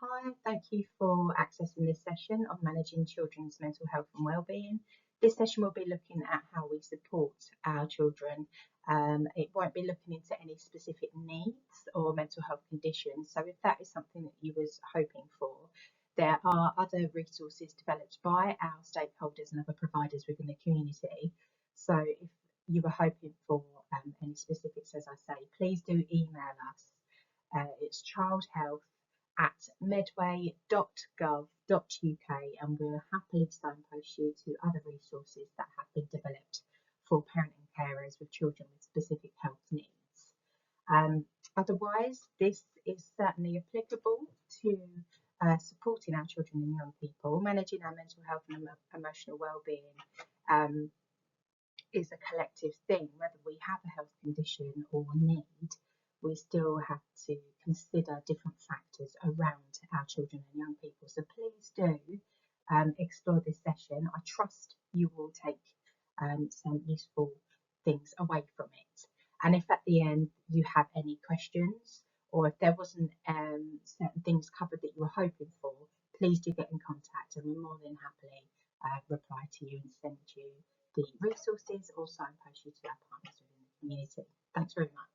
Hi, thank you for accessing this session on managing children's mental health and wellbeing. This session will be looking at how we support our children. It won't be looking into any specific needs or mental health conditions. So if that is something that you was hoping for, there are other resources developed by our stakeholders and other providers within the community. So if you were hoping for any specifics, as I say, please do email us. It's childhealth@medway.gov.uk, and we'll happily signpost you to other resources that have been developed for parenting carers with children with specific health needs. Otherwise, this is certainly applicable to supporting our children and young people. Managing our mental health and emotional wellbeing is a collective thing. Whether we have a health condition or need, we still have to consider different factors around our children and young people. So please do explore this session. I trust you will take some useful things away from it. And if at the end you have any questions, or if there wasn't certain things covered that you were hoping for, please do get in contact, and we'll more than happily reply to you and send you the resources or signpost you to our partners within the community. Thanks very much.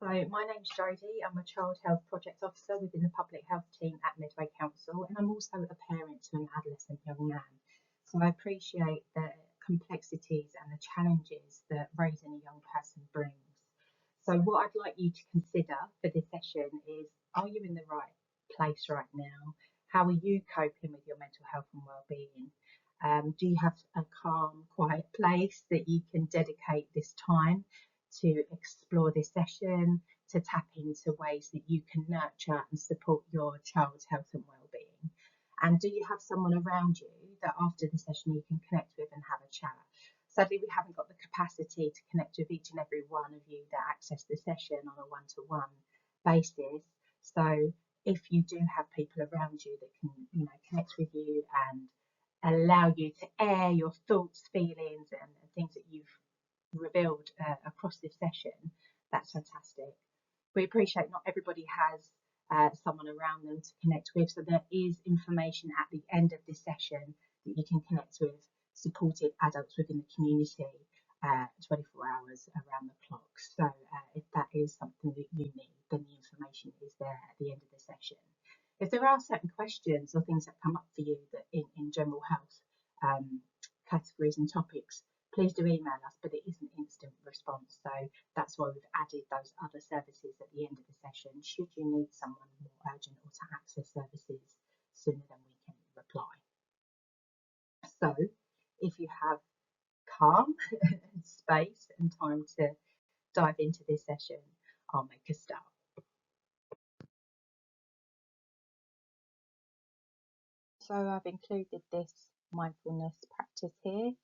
So my name's Jodie. I'm a Child Health Project Officer within the Public Health team at Medway Council, and I'm also a parent to an adolescent young man. So I appreciate the complexities and the challenges that raising a young person brings. So what I'd like you to consider for this session is, are you in the right place right now? How are you coping with your mental health and wellbeing? Do you have a calm, quiet place that you can dedicate this time to explore this session, to tap into ways that you can nurture and support your child's health and wellbeing? And do you have someone around you that after the session you can connect with and have a chat? Sadly, we haven't got the capacity to connect with each and every one of you that access the session on a one-to-one basis. So if you do have people around you that can, connect with you and allow you to air your thoughts, feelings, and things that you've revealed across this session, that's fantastic. We appreciate not everybody has someone around them to connect with, so there is information at the end of this session that you can connect with supported adults within the community 24 hours around the clock. So if that is something that you need, then the information is there at the end of the session. If there are certain questions or things that come up for you that in general health categories and topics, please do email us, but it is an instant response. So that's why we've added those other services at the end of the session, should you need someone more urgent or to access services sooner than we can reply. So if you have calm space and time to dive into this session, I'll make a start. So I've included this mindfulness practice here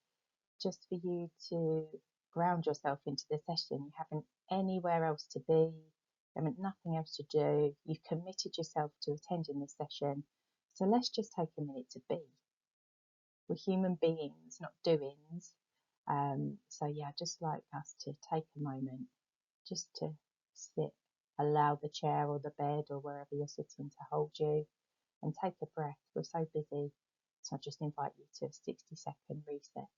just for you to ground yourself into the session. You haven't anywhere else to be, you haven't nothing else to do. You've committed yourself to attending this session. So let's just take a minute to be. We're human beings, not doings. So yeah, I'd just like us to take a moment just to sit, allow the chair or the bed or wherever you're sitting to hold you, and take a breath. We're so busy, so I just invite you to a 60-second reset.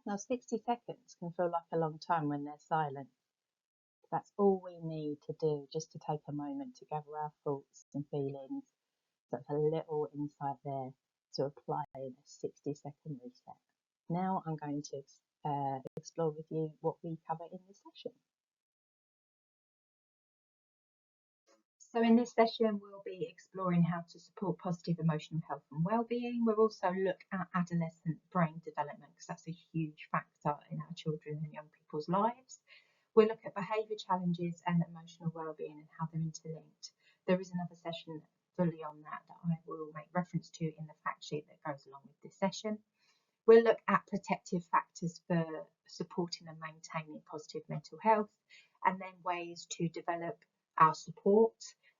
Now, 60 seconds can feel like a long time when they're silent. That's all we need to do, just to take a moment to gather our thoughts and feelings. That's a little insight there to apply in a 60-second reset. Now I'm going to explore with you what we cover in this session. So in this session, we'll be exploring how to support positive emotional health and well-being. We'll also look at adolescent brain development, because that's a huge factor in our children and young people's lives. We'll look at behaviour challenges and emotional well-being and how they're interlinked. There is another session fully on that I will make reference to in the fact sheet that goes along with this session. We'll look at protective factors for supporting and maintaining positive mental health, and then ways to develop our support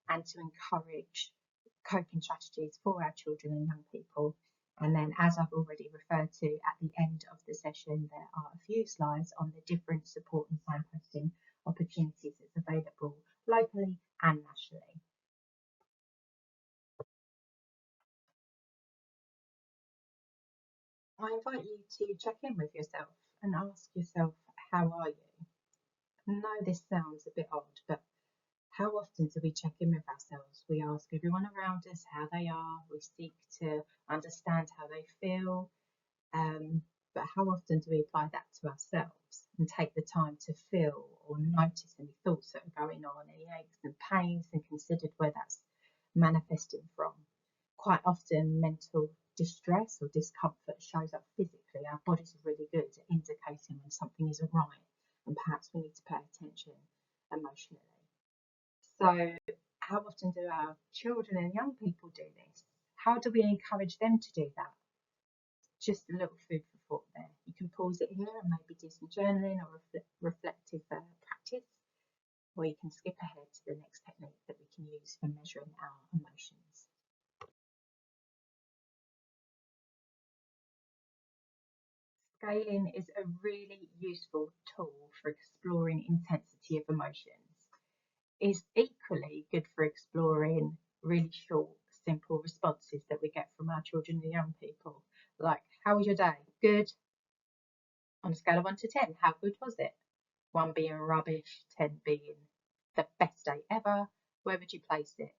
and to encourage coping strategies for our children and young people. And then, as I've already referred to at the end of the session, there are a few slides on the different support and signposting opportunities that's available locally and nationally. I invite you to check in with yourself and ask yourself, how are you? I know this sounds a bit odd, but how often do we check in with ourselves? We ask everyone around us how they are, we seek to understand how they feel, but how often do we apply that to ourselves and take the time to feel or notice any thoughts that are going on, any aches and pains, and considered where that's manifesting from? Quite often mental distress or discomfort shows up physically. Our bodies are really good at indicating when something isn't right, and perhaps we need to pay attention emotionally. So how often do our children and young people do this? How do we encourage them to do that? Just a little food for thought there. You can pause it here and maybe do some journaling or reflective practice, or you can skip ahead to the next technique that we can use for measuring our emotions. Scaling is a really useful tool for exploring intensity of emotions. It's equally good for exploring really short, simple responses that we get from our children and young people. Like, how was your day? Good. On a scale of 1 to 10, how good was it? 1 being rubbish, 10 being the best day ever. Where would you place it?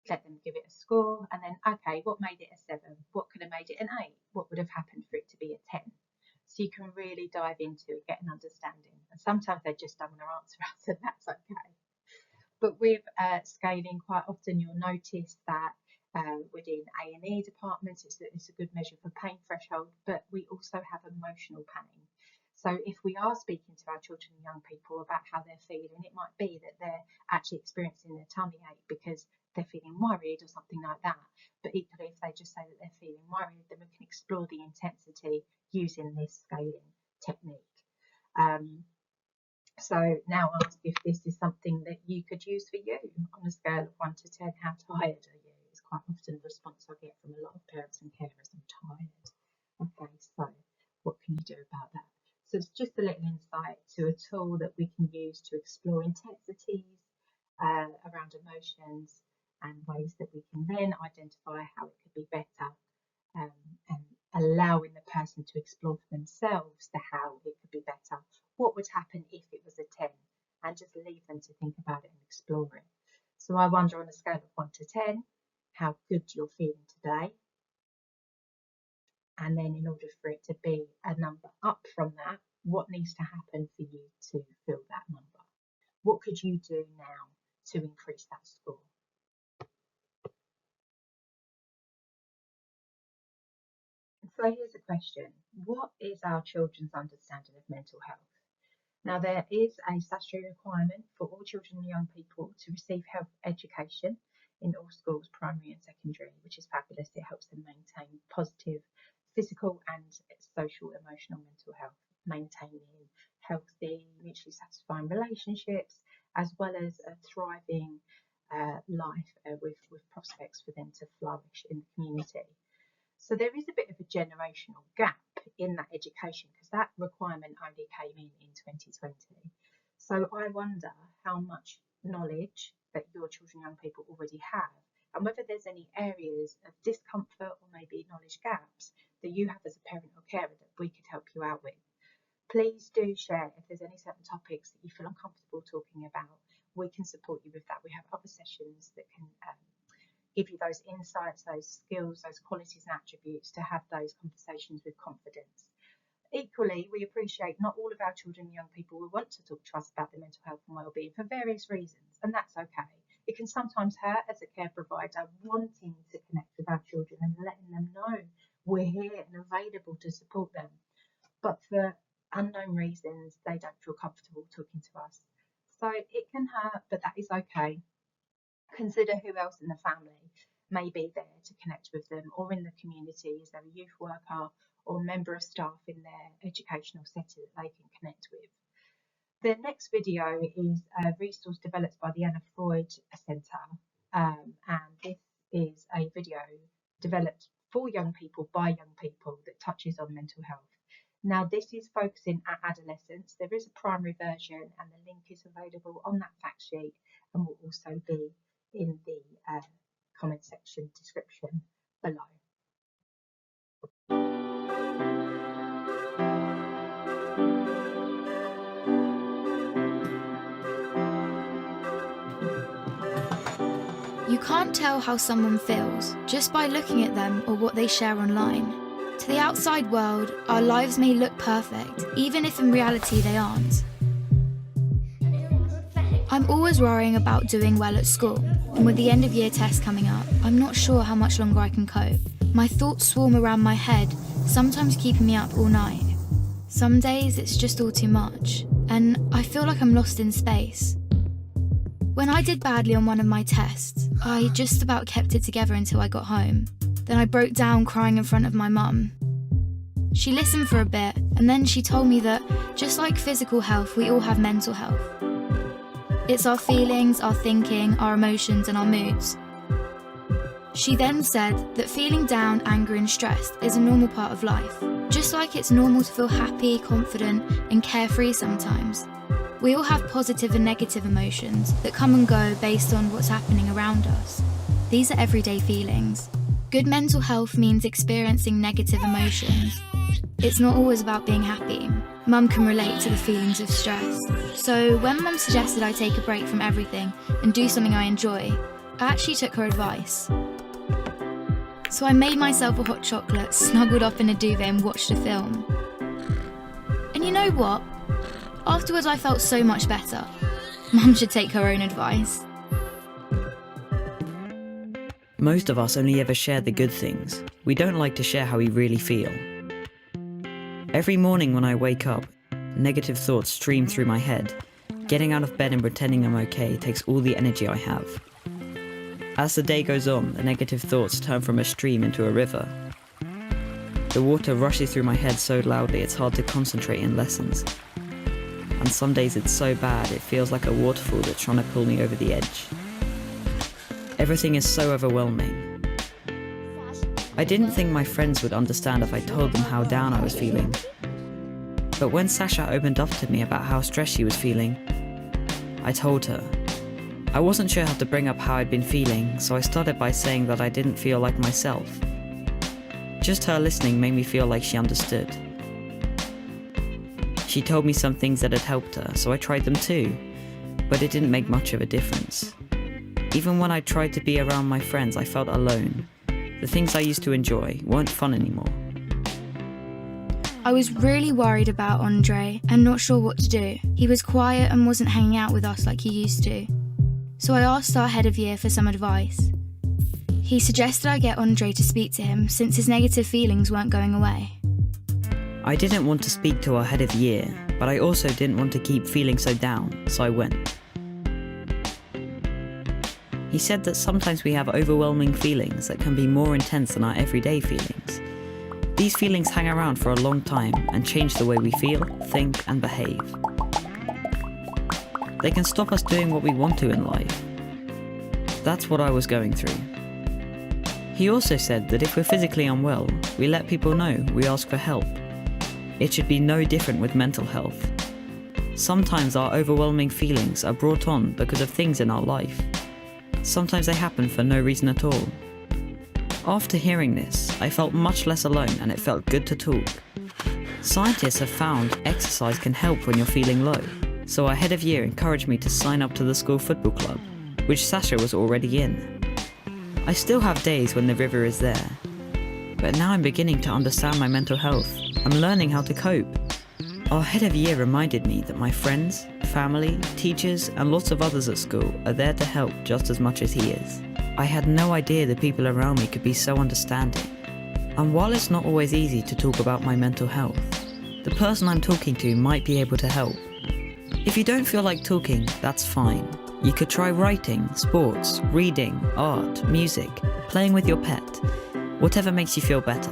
Let them give it a score, and then, okay, what made it a 7? What could have made it an 8? What would have happened for it to be a 10? So you can really dive into it, get an understanding. And sometimes they just don't want to answer us, and that's okay. But with scaling, quite often you'll notice that within A&E departments, it's a good measure for pain threshold, but we also have emotional pain. So if we are speaking to our children and young people about how they're feeling, it might be that they're actually experiencing a tummy ache because they're feeling worried or something like that. But equally, if they just say that they're feeling worried, then we can explore the intensity using this scaling technique. So now ask if this is something that you could use for you. On a scale of 1 to 10, how tired are you? It's quite often a response I get from a lot of parents and carers, I'm tired. Okay, so what can you do about that? So it's just a little insight to a tool that we can use to explore intensities around emotions, and ways that we can then identify how it could be better, and allowing the person to explore for themselves the how it could be better. What would happen if it was a 10? And just leave them to think about it and explore it. So I wonder, on a scale of 1 to 10, how good you're feeling today. And then in order for it to be a number up from that, what needs to happen for you to feel that number? What could you do now to increase that score? So here's a question. What is our children's understanding of mental health? Now, there is a statutory requirement for all children and young people to receive health education in all schools, primary and secondary, which is fabulous. It helps them maintain positive physical and social, emotional, mental health, maintaining healthy, mutually satisfying relationships, as well as a thriving life with prospects for them to flourish in the community. So there is a bit of a generational gap in that education, because that requirement only came in 2020. So I wonder how much knowledge that your children and young people already have, and whether there's any areas of discomfort or maybe knowledge gaps that you have as a parent or carer that we could help you out with. Please do share if there's any certain topics that you feel uncomfortable talking about. We can support you with that. We have other sessions that can give you those insights, those skills, those qualities and attributes to have those conversations with confidence. Equally, we appreciate not all of our children and young people will want to talk to us about their mental health and wellbeing for various reasons, and that's okay. It can sometimes hurt as a care provider wanting to connect with our children and letting them know we're here and available to support them. But for unknown reasons, they don't feel comfortable talking to us. So it can hurt, but that is okay. Consider who else in the family may be there to connect with them, or in the community, is there a youth worker or a member of staff in their educational setting that they can connect with. The next video is a resource developed by the Anna Freud Centre, and this is a video developed for young people by young people that touches on mental health. Now, this is focusing at adolescence. There is a primary version, and the link is available on that fact sheet and will also be in the comment section description below. You can't tell how someone feels just by looking at them or what they share online. To the outside world, our lives may look perfect, even if in reality they aren't. I'm always worrying about doing well at school, and with the end of year test coming up, I'm not sure how much longer I can cope. My thoughts swarm around my head, sometimes keeping me up all night. Some days it's just all too much, and I feel like I'm lost in space. When I did badly on one of my tests, I just about kept it together until I got home. Then I broke down crying in front of my mum. She listened for a bit, and then she told me that, just like physical health, we all have mental health. It's our feelings, our thinking, our emotions, and our moods. She then said that feeling down, angry, and stressed is a normal part of life, just like it's normal to feel happy, confident, and carefree sometimes. We all have positive and negative emotions that come and go based on what's happening around us. These are everyday feelings. Good mental health means experiencing negative emotions. It's not always about being happy. Mum can relate to the feelings of stress. So when Mum suggested I take a break from everything and do something I enjoy, I actually took her advice. So I made myself a hot chocolate, snuggled up in a duvet and watched a film. And you know what? Afterwards I felt so much better. Mum should take her own advice. Most of us only ever share the good things. We don't like to share how we really feel. Every morning when I wake up, negative thoughts stream through my head. Getting out of bed and pretending I'm okay takes all the energy I have. As the day goes on, the negative thoughts turn from a stream into a river. The water rushes through my head so loudly it's hard to concentrate in lessons. And some days it's so bad it feels like a waterfall that's trying to pull me over the edge. Everything is so overwhelming. I didn't think my friends would understand if I told them how down I was feeling. But when Sasha opened up to me about how stressed she was feeling, I told her. I wasn't sure how to bring up how I'd been feeling, so I started by saying that I didn't feel like myself. Just her listening made me feel like she understood. She told me some things that had helped her, so I tried them too, but it didn't make much of a difference. Even when I tried to be around my friends, I felt alone. The things I used to enjoy weren't fun anymore. I was really worried about Andre and not sure what to do. He was quiet and wasn't hanging out with us like he used to. So I asked our head of year for some advice. He suggested I get Andre to speak to him since his negative feelings weren't going away. I didn't want to speak to our head of year, but I also didn't want to keep feeling so down, so I went. He said that sometimes we have overwhelming feelings that can be more intense than our everyday feelings. These feelings hang around for a long time and change the way we feel, think, and behave. They can stop us doing what we want to in life. That's what I was going through. He also said that if we're physically unwell, we let people know, we ask for help. It should be no different with mental health. Sometimes our overwhelming feelings are brought on because of things in our life. Sometimes they happen for no reason at all. After hearing this, I felt much less alone and it felt good to talk. Scientists have found exercise can help when you're feeling low, so our head of year encouraged me to sign up to the school football club, which Sasha was already in. I still have days when the river is there, but now I'm beginning to understand my mental health. I'm learning how to cope. Our head of year reminded me that my friends, family, teachers, and lots of others at school are there to help just as much as he is. I had no idea the people around me could be so understanding. And while it's not always easy to talk about my mental health, the person I'm talking to might be able to help. If you don't feel like talking, that's fine. You could try writing, sports, reading, art, music, playing with your pet, whatever makes you feel better.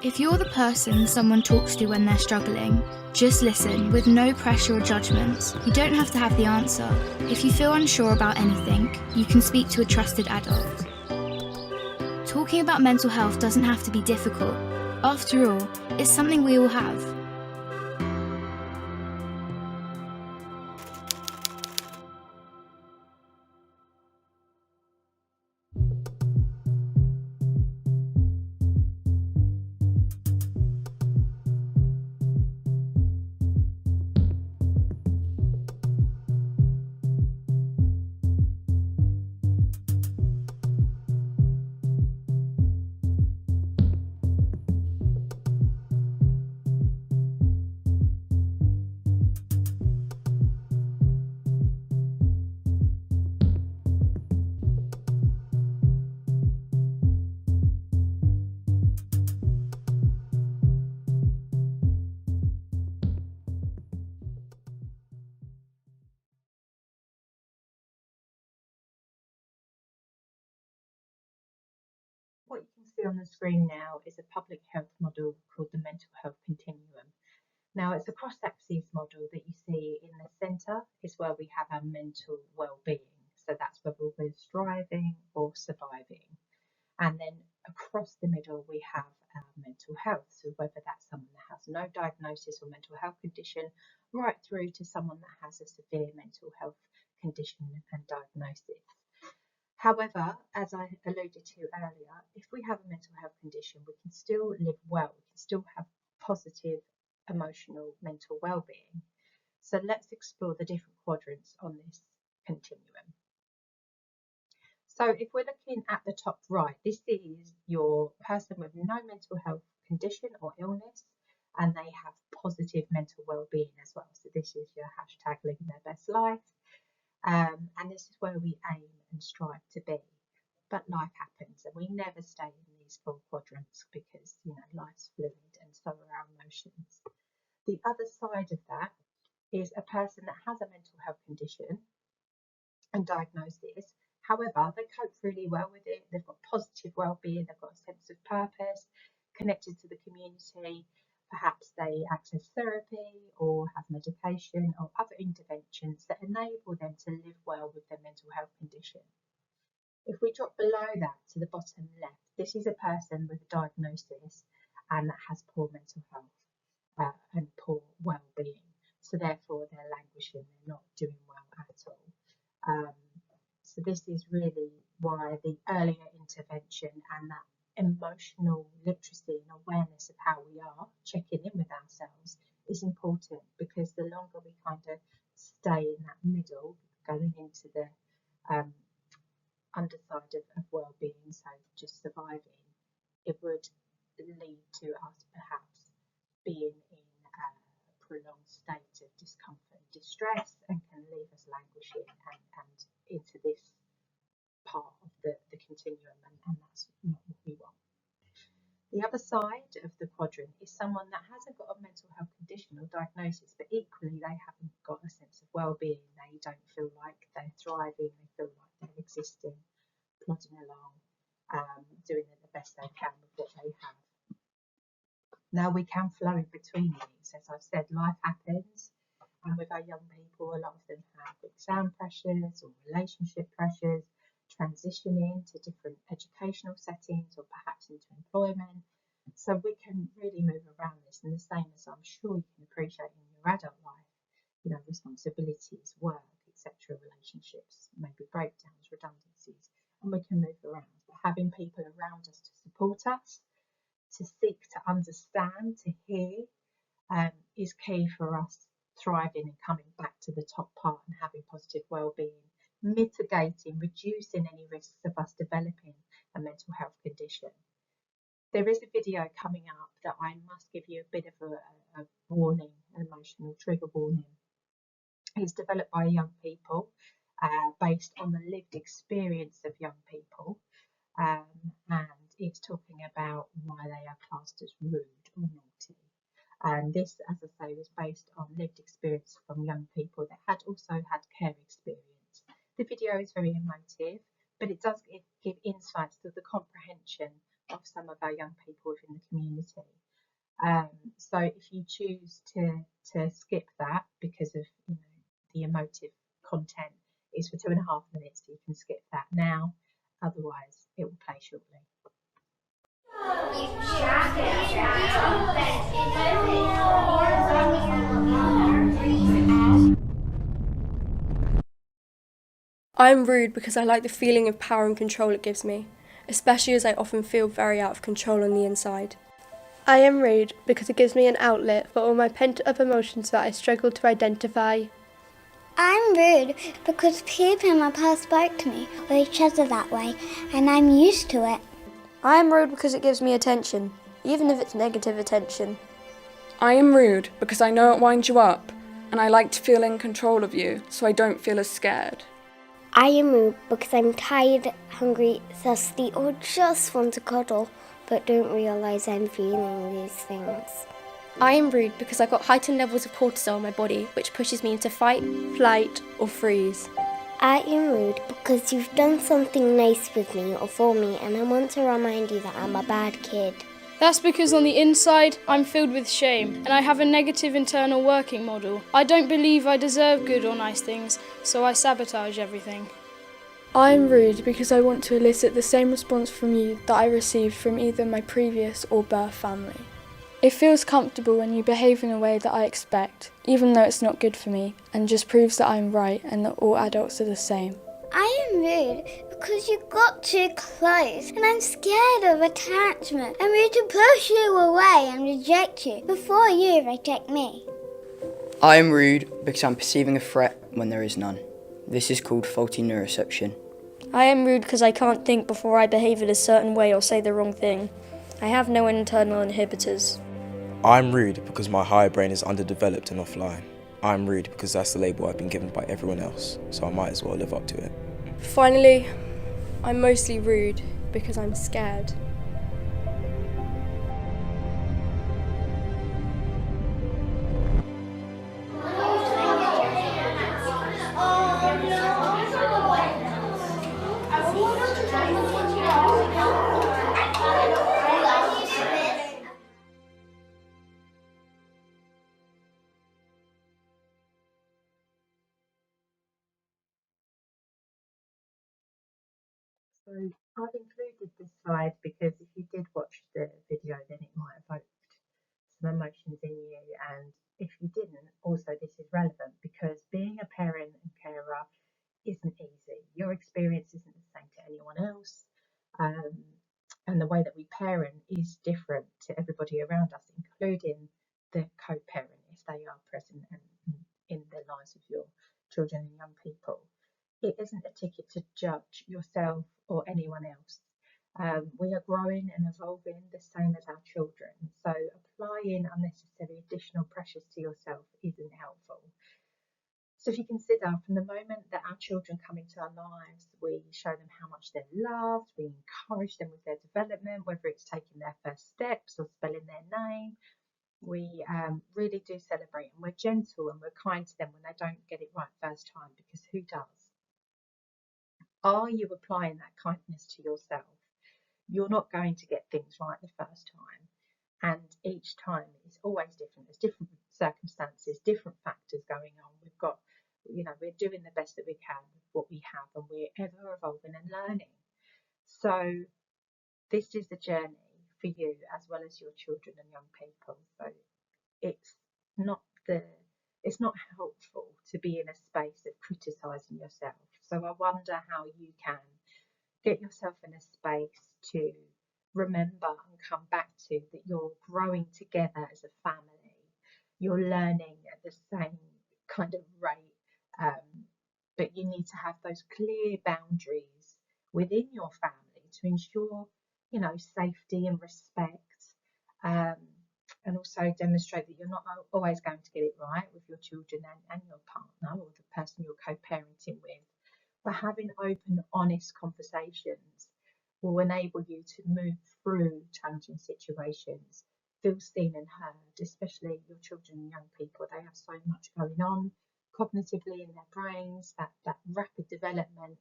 If you're the person someone talks to when they're struggling, just listen with no pressure or judgments. You don't have to have the answer. If you feel unsure about anything, you can speak to a trusted adult. Talking about mental health doesn't have to be difficult. After all, it's something we all have. What you can see on the screen now is a public health model called the mental health continuum. Now, it's a cross-axis model that you see in the centre is where we have our mental well-being. So that's whether we're striving or surviving. And then across the middle, we have our mental health. So whether that's someone that has no diagnosis or mental health condition, right through to someone that has a severe mental health condition and diagnosis. However, as I alluded to earlier, if we have a mental health condition, we can still live well, we can still have positive emotional mental well-being. So let's explore the different quadrants on this continuum. So if we're looking at the top right, this is your person with no mental health condition or illness, and they have positive mental well-being as well. So this is your hashtag living their best life. And this is where we aim and strive to be. But life happens and we never stay in these four quadrants because, life's fluid and so are our emotions. The other side of that is a person that has a mental health condition and diagnosis. However, they cope really well with it. They've got positive well-being, they've got a sense of purpose, connected to the community. Perhaps they access therapy or have medication or other interventions that enable them to live well with their mental health condition. If we drop below that to the bottom left, this is a person with a diagnosis and that has poor mental health and poor well-being. So therefore they're languishing, they're not doing well at all. So this is really why the earlier intervention and that emotional literacy and awareness of how we are, checking in with ourselves, is important, because the longer we kind of stay in that middle, going into the underside of well-being, so just surviving, it would lead to us perhaps being in a prolonged state of discomfort and distress, and can leave us languishing and into this part of the continuum, and that's not what we want. The other side of the quadrant is someone that hasn't got a mental health condition or diagnosis, but equally they haven't got a sense of well-being. They don't feel like they're thriving, they feel like they're existing, plodding along, doing the best they can with what they have. Now we can flow in between these. As I've said, life happens, and with our young people, a lot of them have exam pressures or relationship pressures, transitioning to different educational settings or perhaps into employment. So we can really move around this, and the same as I'm sure you can appreciate in your adult life, responsibilities, work, etc., relationships, maybe breakdowns, redundancies, and we can move around. But having people around us to support us, to seek to understand, to hear, is key for us thriving and coming back to the top part and having positive well-being, mitigating, reducing any risks of us developing a mental health condition. There is a video coming up that I must give you a bit of a warning, an emotional trigger warning. It's developed by young people, based on the lived experience of young people, and it's talking about why they are classed as rude or naughty. And this, as I say, was based on lived experience from young people that had also had care experience. The video is very emotive, but it does give insights to the comprehension of some of our young people within the community. So if you choose to skip that because of the emotive content, is for 2.5 minutes, so you can skip that now. Otherwise, it will play shortly. I'm rude because I like the feeling of power and control it gives me, especially as I often feel very out of control on the inside. I am rude because it gives me an outlet for all my pent-up emotions that I struggle to identify. I'm rude because people in my past spoke to me or each other that way, and I'm used to it. I am rude because it gives me attention, even if it's negative attention. I am rude because I know it winds you up, and I like to feel in control of you, so I don't feel as scared. I am rude because I'm tired, hungry, thirsty, or just want to cuddle, but don't realise I'm feeling these things. I am rude because I've got heightened levels of cortisol in my body, which pushes me into fight, flight, or freeze. I am rude because you've done something nice with me or for me, and I want to remind you that I'm a bad kid. That's because on the inside, I'm filled with shame, and I have a negative internal working model. I don't believe I deserve good or nice things, so I sabotage everything. I am rude because I want to elicit the same response from you that I received from either my previous or birth family. It feels comfortable when you behave in a way that I expect, even though it's not good for me, and just proves that I'm right and that all adults are the same. I am rude because you got too close, and I'm scared of attachment. I'm rude to push you away and reject you before you reject me. I am rude because I'm perceiving a threat when there is none. This is called faulty neuroception. I am rude because I can't think before I behave in a certain way or say the wrong thing. I have no internal inhibitors. I'm rude because my higher brain is underdeveloped and offline. I'm rude because that's the label I've been given by everyone else, so I might as well live up to it. Finally, I'm mostly rude because I'm scared. So I've included this slide because if you did watch the video, then it might evoke some emotions in you, and if you didn't, also this is relevant because being a parent and carer isn't easy. Your experience isn't the same to anyone else, and the way that we parent is different to everybody around us, including the co-parent if they are present and in the lives of your children and young people. It isn't a ticket to judge yourself or anyone else. We are growing and evolving the same as our children, so applying unnecessary additional pressures to yourself isn't helpful. So if you consider from the moment that our children come into our lives, we show them how much they're loved, we encourage them with their development, whether it's taking their first steps or spelling their name. We really do celebrate, and we're gentle and we're kind to them when they don't get it right first time, because who does? Are you applying that kindness to yourself? You're not going to get things right the first time, and each time is always different. There's different circumstances, different factors going on. We're doing the best that we can with what we have, and we're ever evolving and learning. So this is the journey for you as well as your children and young people. So it's not helpful to be in a space of criticising yourself. So I wonder how you can get yourself in a space to remember and come back to that you're growing together as a family. you're learning at the same kind of rate, but you need to have those clear boundaries within your family to ensure, safety and respect, um, and also demonstrate that you're not always going to get it right with your children and your partner or the person you're co-parenting with. But having open, honest conversations will enable you to move through challenging situations, feel seen and heard, especially your children and young people. They have so much going on cognitively in their brains, that rapid development,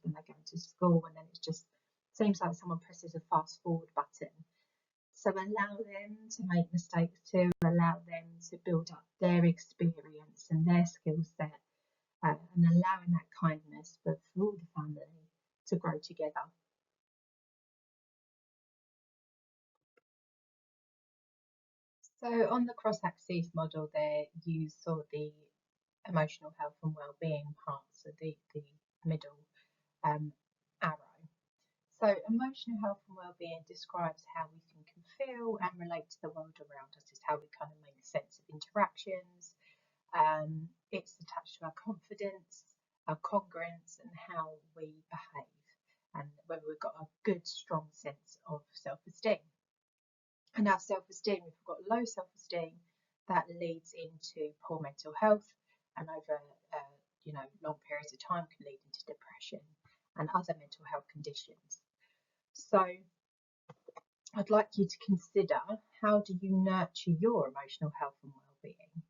when they go into school, and then it just seems like someone presses a fast forward button. So allow them to make mistakes too, allow them to build up their experience and their skill set, and allowing that kindness for all the family to grow together. So on the cross-axis model there, you saw the emotional health and well-being part, so the middle arrow. So emotional health and well-being describes how we think and feel and relate to the world around us. It's how we kind of make sense of interactions. It's attached to our confidence, our congruence, and how we behave, and whether we've got a good, strong sense of self-esteem. And our self-esteem, if we've got low self-esteem, that leads into poor mental health, and over long periods of time can lead into depression and other mental health conditions. So I'd like you to consider, how do you nurture your emotional health and well-being,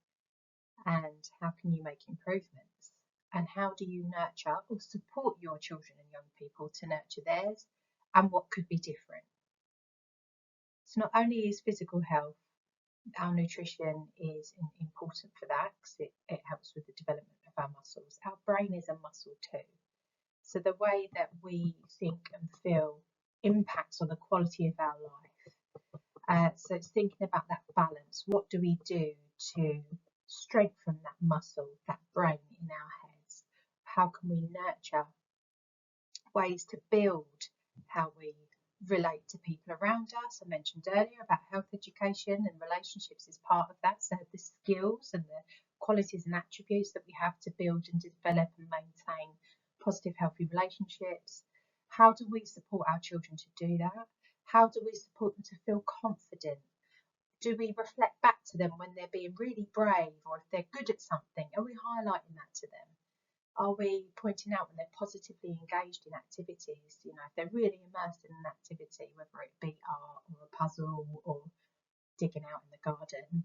and how can you make improvements, and how do you nurture or support your children and young people to nurture theirs, and what could be different. So not only is physical health, our nutrition is important for that, because it helps with the development of our muscles. Our brain is a muscle too. So the way that we think and feel impacts on the quality of our life. So it's thinking about that balance. What do we do to strengthen that muscle, that brain in our heads? How can we nurture ways to build how we relate to people around us? I mentioned earlier about health education, and relationships is part of that. So the skills and the qualities and attributes that we have to build and develop and maintain positive, healthy relationships. How do we support our children to do that? How do we support them to feel confident? Do we reflect back to them when they're being really brave, or if they're good at something? Are we highlighting that to them? Are we pointing out when they're positively engaged in activities? If they're really immersed in an activity, whether it be art or a puzzle or digging out in the garden,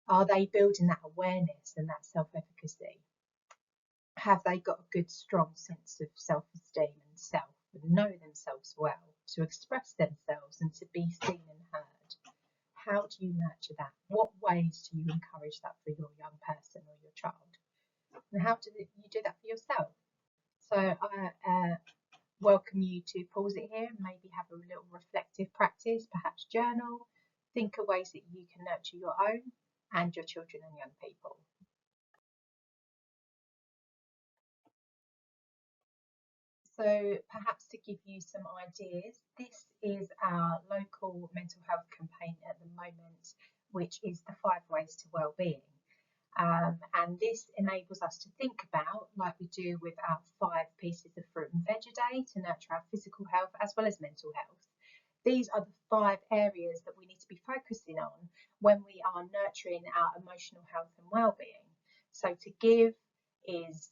are they building that awareness and that self-efficacy? Have they got a good, strong sense of self-esteem and self, and know themselves well, to express themselves and to be seen and heard? How do you nurture that? What ways do you encourage that for your young person or your child? And how do you do that for yourself? So I welcome you to pause it here and maybe have a little reflective practice, perhaps journal, think of ways that you can nurture your own and your children and young people. So perhaps to give you some ideas, this is our local mental health campaign at the moment, which is the 5 Ways to Wellbeing. And this enables us to think about, like we do with our 5 pieces of fruit and veg a day, to nurture our physical health as well as mental health. These are the 5 areas that we need to be focusing on when we are nurturing our emotional health and well-being. So to give is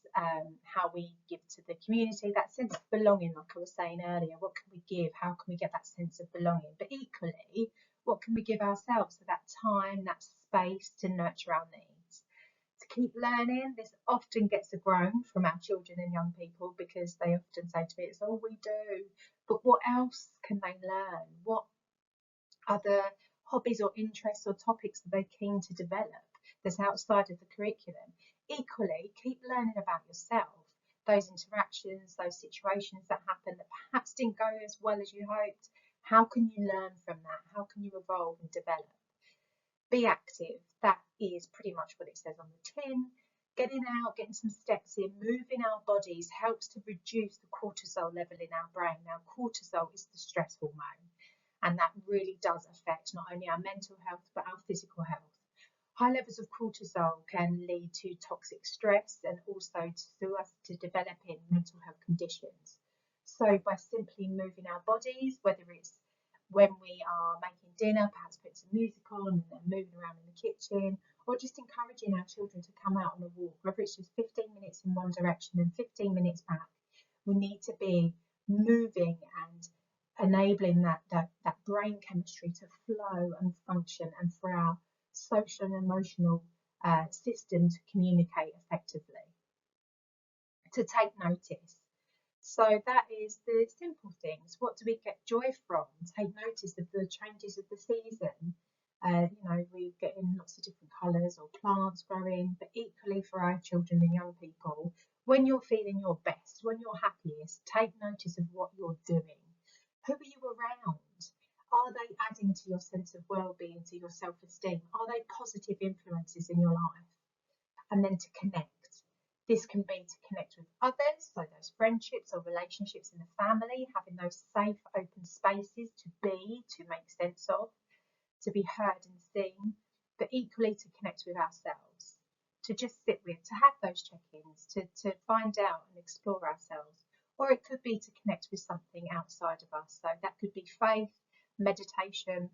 how we give to the community, that sense of belonging, like I was saying earlier. What can we give? How can we get that sense of belonging? But equally, what can we give ourselves? So that time, that space to nurture our needs. To keep learning, this often gets a groan from our children and young people, because they often say to me, it's all we do. But what else can they learn? What other hobbies or interests or topics are they keen to develop that's outside of the curriculum? Equally, keep learning about yourself, those interactions, those situations that happen that perhaps didn't go as well as you hoped. How can you learn from that? How can you evolve and develop? Be active. That is pretty much what it says on the tin. Getting out, getting some steps in, moving our bodies helps to reduce the cortisol level in our brain. Now, cortisol is the stress hormone, and that really does affect not only our mental health but our physical health. High levels of cortisol can lead to toxic stress and also to us to developing mental health conditions. So by simply moving our bodies, whether it's when we are making dinner, perhaps put some music on and then moving around in the kitchen, or just encouraging our children to come out on a walk, whether it's just 15 minutes in one direction and 15 minutes back, we need to be moving and enabling that brain chemistry to flow and function, and for our social and emotional system to communicate effectively, to take notice. So that is the simple things. What do we get joy from? Take notice of the changes of the season. We're getting lots of different colours or plants growing, but equally for our children and young people, when you're feeling your best, when you're happiest, take notice of what you're doing. Who are you around? Are they adding to your sense of well-being, to your self-esteem? Are they positive influences in your life? And then to connect. This can be to connect with others, so those friendships or relationships in the family, having those safe, open spaces to be, to make sense of, to be heard and seen, but equally to connect with ourselves, to just sit with, to have those check-ins, to find out and explore ourselves. Or it could be to connect with something outside of us. So that could be faith, meditation,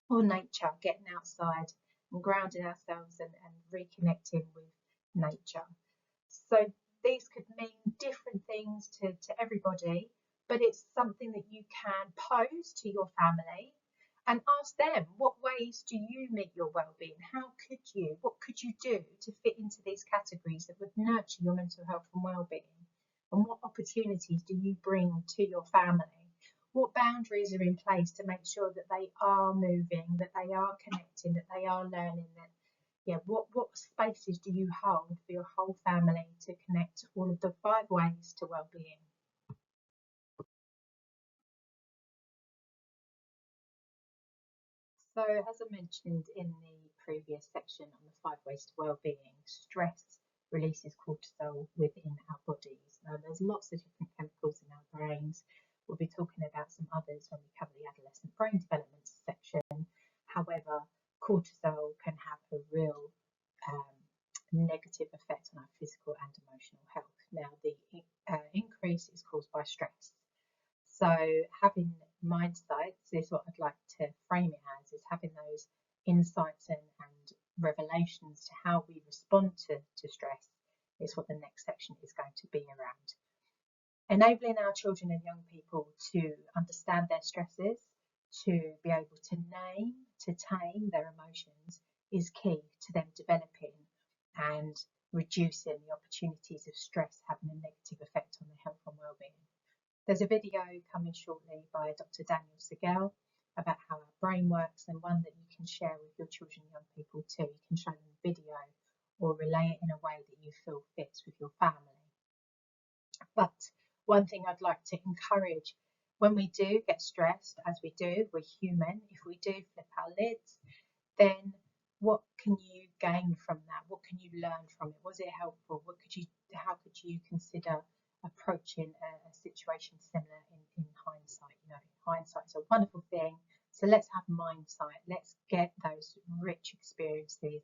or nature, getting outside and grounding ourselves and reconnecting with nature. So these could mean different things to everybody, but it's something that you can pose to your family and ask them, what ways do you meet your well-being? What could you do to fit into these categories that would nurture your mental health and well-being? And what opportunities do you bring to your family? What boundaries are in place to make sure that they are moving, that they are connecting, that they are learning, what spaces do you hold for your whole family to connect all of the 5 ways to well-being? So as I mentioned in the previous section on the 5 ways to well-being, stress releases cortisol within our bodies. Now there's lots of different chemicals in our brains. We'll be talking about some others when we cover the adolescent brain development section. However, cortisol can have a real negative effect on our physical and emotional health. Now, the increase is caused by stress. So having mindsights is what I'd like to frame it as, is having those insights and revelations to how we respond to stress is what the next section is going to be around. Enabling our children and young people to understand their stresses, to be able to name, to tame their emotions is key to them developing and reducing the opportunities of stress having a negative effect on their health and well-being. There's a video coming shortly by Dr. Daniel Siegel about how our brain works, and one that you can share with your children and young people too. You can show them a video or relay it in a way that you feel fits with your family. But one thing I'd like to encourage, when we do get stressed, as we do, we're human, if we do flip our lids, then what can you gain from that? What can you learn from it? Was it helpful? How could you consider approaching a situation similar in hindsight? Hindsight is a wonderful thing. So let's have mindsight. Let's get those rich experiences,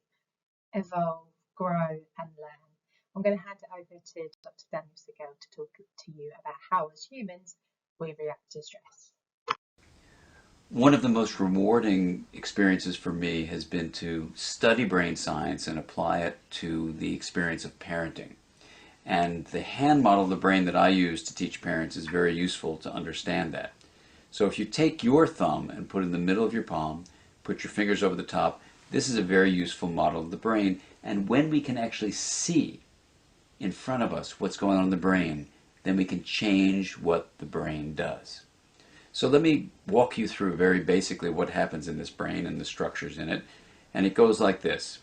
evolve, grow and learn. I'm going to hand it over to Dr. Daniel Siegel to talk to you about how as humans we react to stress. One of the most rewarding experiences for me has been to study brain science and apply it to the experience of parenting. And the hand model of the brain that I use to teach parents is very useful to understand that. So if you take your thumb and put it in the middle of your palm, put your fingers over the top, this is a very useful model of the brain. And when we can actually see in front of us what's going on in the brain, then we can change what the brain does. So let me walk you through very basically what happens in this brain and the structures in it. And it goes like this.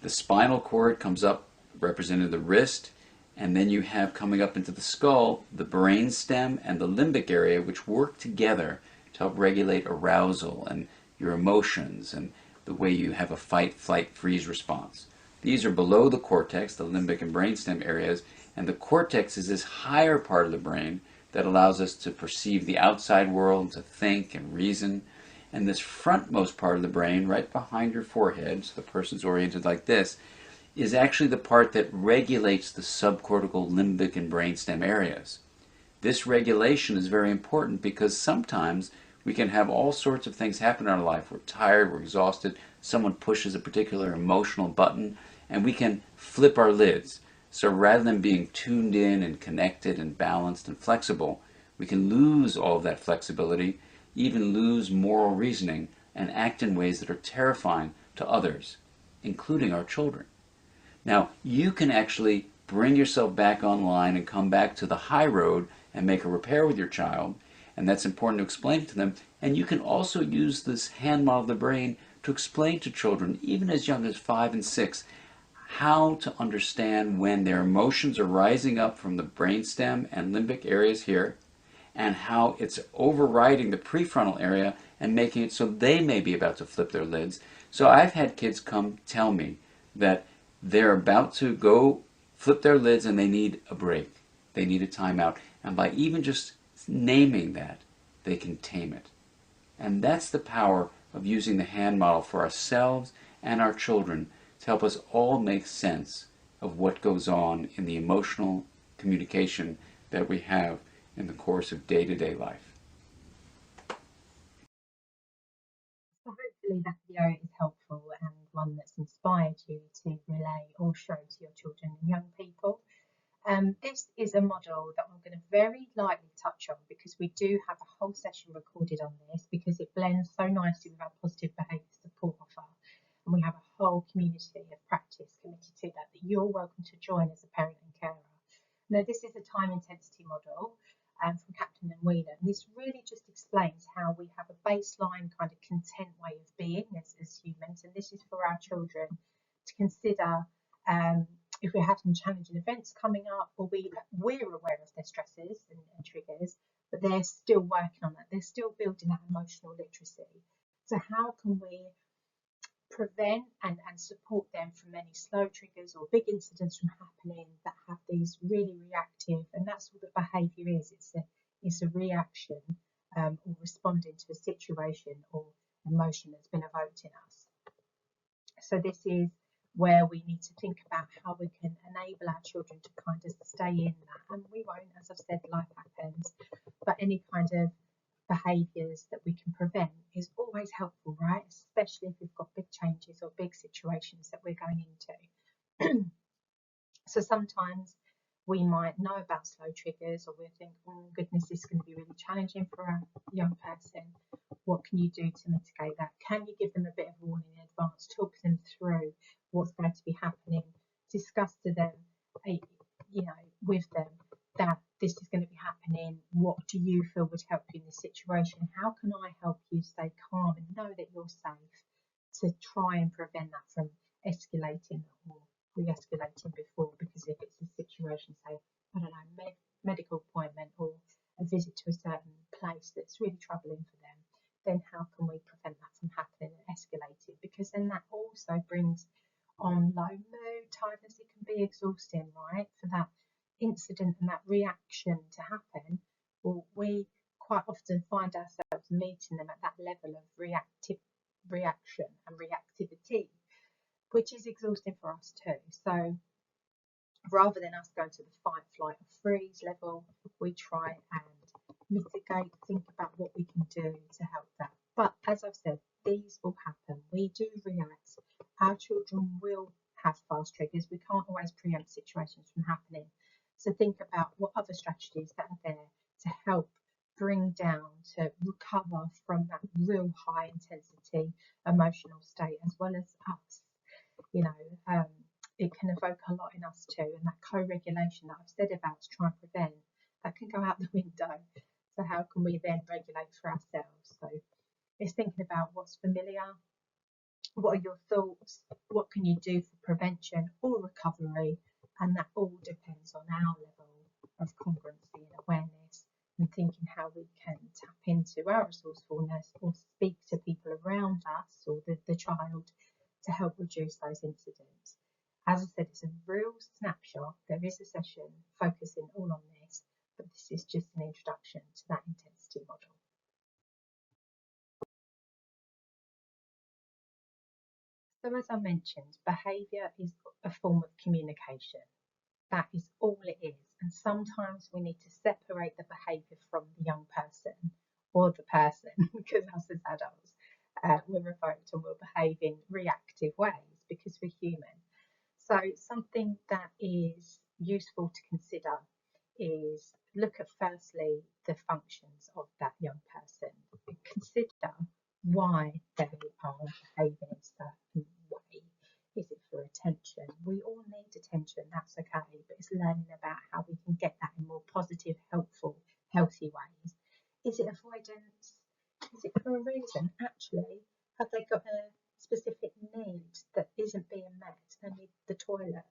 The spinal cord comes up representing the wrist, and then you have coming up into the skull the brain stem and the limbic area, which work together to help regulate arousal and your emotions and the way you have a fight, flight, freeze response. These are below the cortex, the limbic and brainstem areas, and the cortex is this higher part of the brain that allows us to perceive the outside world, to think and reason. And this frontmost part of the brain, right behind your forehead, so the person's oriented like this, is actually the part that regulates the subcortical, limbic, and brainstem areas. This regulation is very important because sometimes we can have all sorts of things happen in our life. We're tired, we're exhausted, someone pushes a particular emotional button, and we can flip our lids. So rather than being tuned in and connected and balanced and flexible, we can lose all of that flexibility, even lose moral reasoning, and act in ways that are terrifying to others, including our children. Now, you can actually bring yourself back online and come back to the high road and make a repair with your child, and that's important to explain to them. And you can also use this hand model of the brain to explain to children, even as young as 5 and 6, how to understand when their emotions are rising up from the brainstem and limbic areas here, and how it's overriding the prefrontal area and making it so they may be about to flip their lids. So I've had kids come tell me that they're about to go flip their lids and they need a break. They need a timeout. And by even just naming that, they can tame it. And that's the power of using the hand model for ourselves and our children to help us all make sense of what goes on in the emotional communication that we have in the course of day-to-day life. So hopefully that video is helpful and one that's inspired you to relay or show to your children and young people. This is a model that I'm going to very lightly touch on because we do have a whole session recorded on this because it blends so nicely with our positive behaviour support offer. And we have a whole community of practice committed to that you're welcome to join as a parent and carer. Now, this is a time intensity model from Captain and Wheeler. And this really just explains how we have a baseline kind of content way of being as humans. And this is for our children to consider if we're having challenging events coming up, or we're aware of their stresses and triggers, but they're still working on that. They're still building that emotional literacy. So how can we prevent and support them from any slow triggers or big incidents from happening that have these really reactive, and that's what the behaviour is. It's a reaction or responding to a situation or emotion that's been evoked in us. So this is where we need to think about how we can enable our children to kind of stay in that. And we won't, as I've said, life happens, but any kind of behaviours that we can prevent is always helpful, right? Especially if we've got big changes or big situations that we're going into. So sometimes we might know about slow triggers, or we think, oh goodness, this is going to be really challenging for a young person. What can you do to mitigate that? Can you give them a bit of warning in advance? Talk them through what's going to be happening. Discuss to them, with them, that this is going to be happening. What do you feel would help you in this situation? How can I help you stay calm and know that you're safe, to try and prevent that from escalating or re-escalating before? Because if it's a situation, say, I don't know, medical appointment or a visit to a certain place that's really troubling for them, then how can we prevent that from happening and escalating? Because then that also brings on low mood, tiredness. It can be exhausting, right, for that incident and that reaction to happen. Well, we quite often find ourselves meeting them at that level of reaction and reactivity, which is exhausting for us too. So rather than us going to the fight, flight, or freeze level, we try and mitigate, think about what we can do to help that. But as I've said, these will happen. We do react. Our children will have fast triggers. We can't always preempt situations from happening. So think about what other strategies that are there to help bring down, to recover from that real high intensity emotional state, as well as us. It can evoke a lot in us too, and that co-regulation that I've said about to try and prevent, that can go out the window. So how can we then regulate for ourselves? So it's thinking about what's familiar, what are your thoughts, what can you do for prevention or recovery, and that all depends on our level of congruency and awareness, and thinking how we can tap into our resourcefulness or speak to people around us or the child to help reduce those incidents. As I said, it's a real snapshot. There is a session focusing all on this, but this is just an introduction to that intensity model. So as I mentioned, behaviour is a form of communication. That is all it is. And sometimes we need to separate the behaviour from the young person or the person, because us as adults, we're revoked and we'll behave in reactive ways because we're human. So something that is useful to consider is look at firstly the functions of that young person. Consider why they are behaving in a certain way. Is it for attention? We all need attention, that's okay, but it's learning about how we can get that in more positive, helpful, healthy ways. Is it avoidance? Is it for a reason? Actually, have they got a specific need that isn't being met? They need the toilet.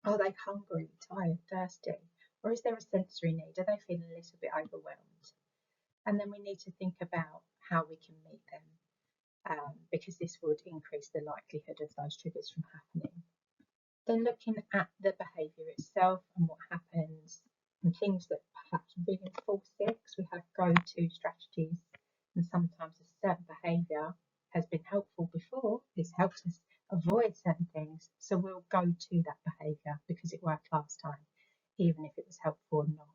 Are they hungry, tired, thirsty? Or is there a sensory need? Are they feeling a little bit overwhelmed? And then we need to think about how we can meet them, because this would increase the likelihood of those triggers from happening. Then looking at the behaviour itself and what happens and things that perhaps reinforce it, because we have go-to strategies, and sometimes a certain behaviour has been helpful before, it's helped us avoid certain things, so we'll go to that behaviour because it worked last time, even if it was helpful or not.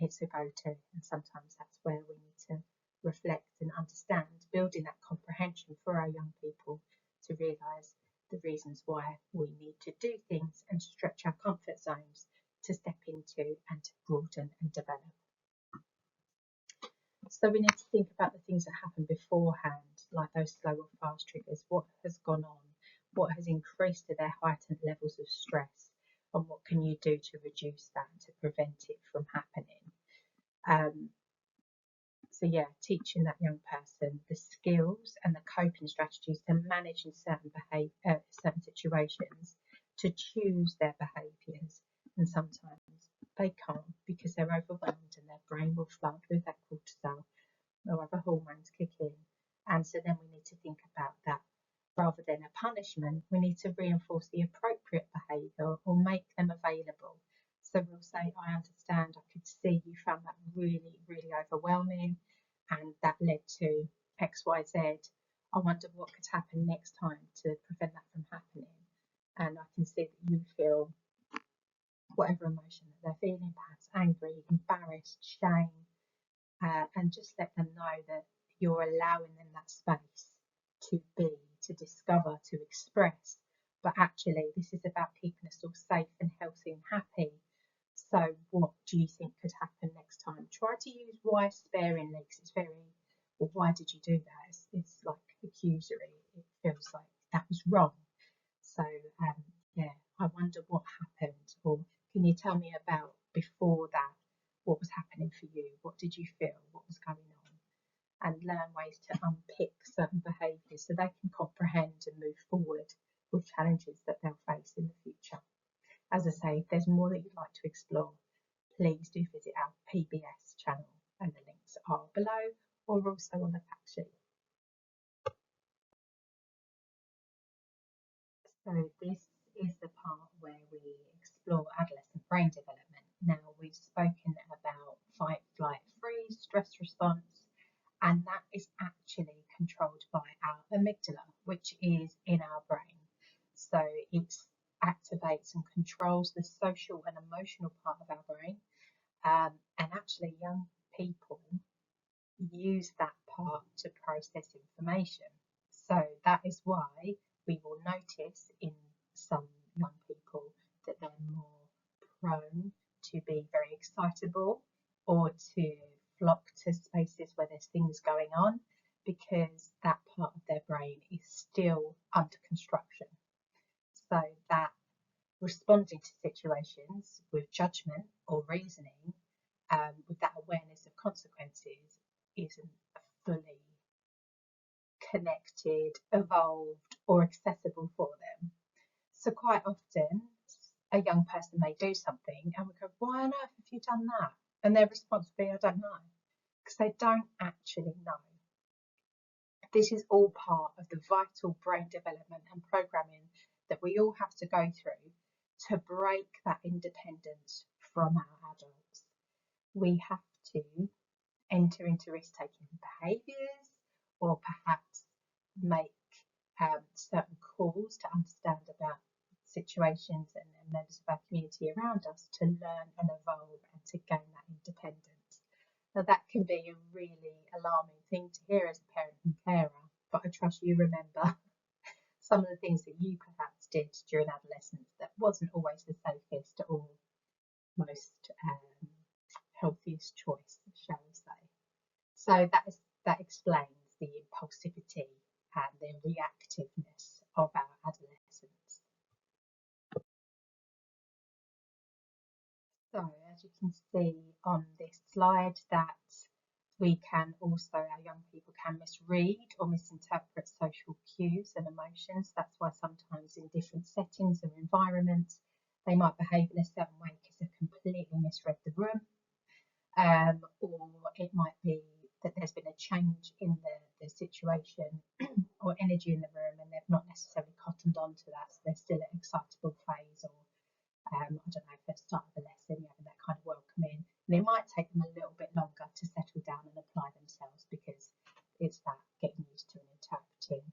It's a go-to, and sometimes that's where we need to reflect and understand, building that comprehension for our young people to realise the reasons why we need to do things and stretch our comfort zones to step into and to broaden and develop. So we need to think about the things that happen beforehand, like those slow or fast triggers, what has gone on, what has increased to their heightened levels of stress, and what can you do to reduce that, to prevent it from happening. So yeah, teaching that young person the skills and the coping strategies to manage in certain situations, to choose their behaviours, and sometimes they can't because they're overwhelmed and their brain will flood with that cortisol or other hormones kick in. And so then we need to think about that. Rather than a punishment, we need to reinforce the appropriate behaviour or make them available. So we'll say, I understand, I could see you found that really, really overwhelming, and that led to X, Y, Z. I wonder what could happen next time to prevent that from happening. And I can see that you feel whatever emotion that they're feeling, perhaps angry, embarrassed, shame, and just let them know that you're allowing them that space to be, to discover, to express. But actually, this is about keeping us all safe and healthy and happy. So what do you think could happen next time? Try to use why sparingly, because it's very, well, why did you do that? It's like accusory. It feels like that was wrong. So yeah, I wonder what happened, or can you tell me about before that? What was happening for you? What did you feel? What was going on? And learn ways to unpick certain behaviours so they can comprehend and move forward with challenges that they'll face in the future. As I say, if there's more that you'd like to explore, please do visit our PBS channel, and the links are below or also on the fact sheet. So this is the part where we explore adolescent brain development. Now, we've spoken about fight, flight, freeze, stress response, and that is actually controlled by our amygdala, which is in our brain. So it activates and controls the social and emotional part of our brain, and actually young people use that part to process information. So that is why we will notice in some young people that they're more prone to be very excitable or to flock to spaces where there's things going on, because that part of their brain is still under construction. So that responding to situations with judgment or reasoning, with that awareness of consequences, isn't fully connected, evolved, or accessible for them. So quite often, a young person may do something and we go, why on earth have you done that? And their response will be, I don't know, because they don't actually know. This is all part of the vital brain development and programming that we all have to go through to break that independence from our adults. We have to enter into risk-taking behaviours, or perhaps make certain calls to understand about situations and members of our community around us to learn and evolve and to gain that independence. Now that can be a really alarming thing to hear as a parent and carer, but I trust you remember some of the things that you perhaps did during adolescence that wasn't always the safest or most healthiest choice, shall we say. So that explains the impulsivity and the reactiveness of our adolescents. So as you can see on this slide, that we can also, our young people can misread or misinterpret social cues and emotions. That's why sometimes in different settings and environments, they might behave in a certain way because they've completely misread the room. Or it might be that there's been a change in the situation or energy in the room and they've not necessarily cottoned on to that, so they're still at an excitable phase, or I don't know, first start of the lesson, having that kind of welcome in. And it might take them a little bit longer to settle down and apply themselves because it's that getting used to and interpreting,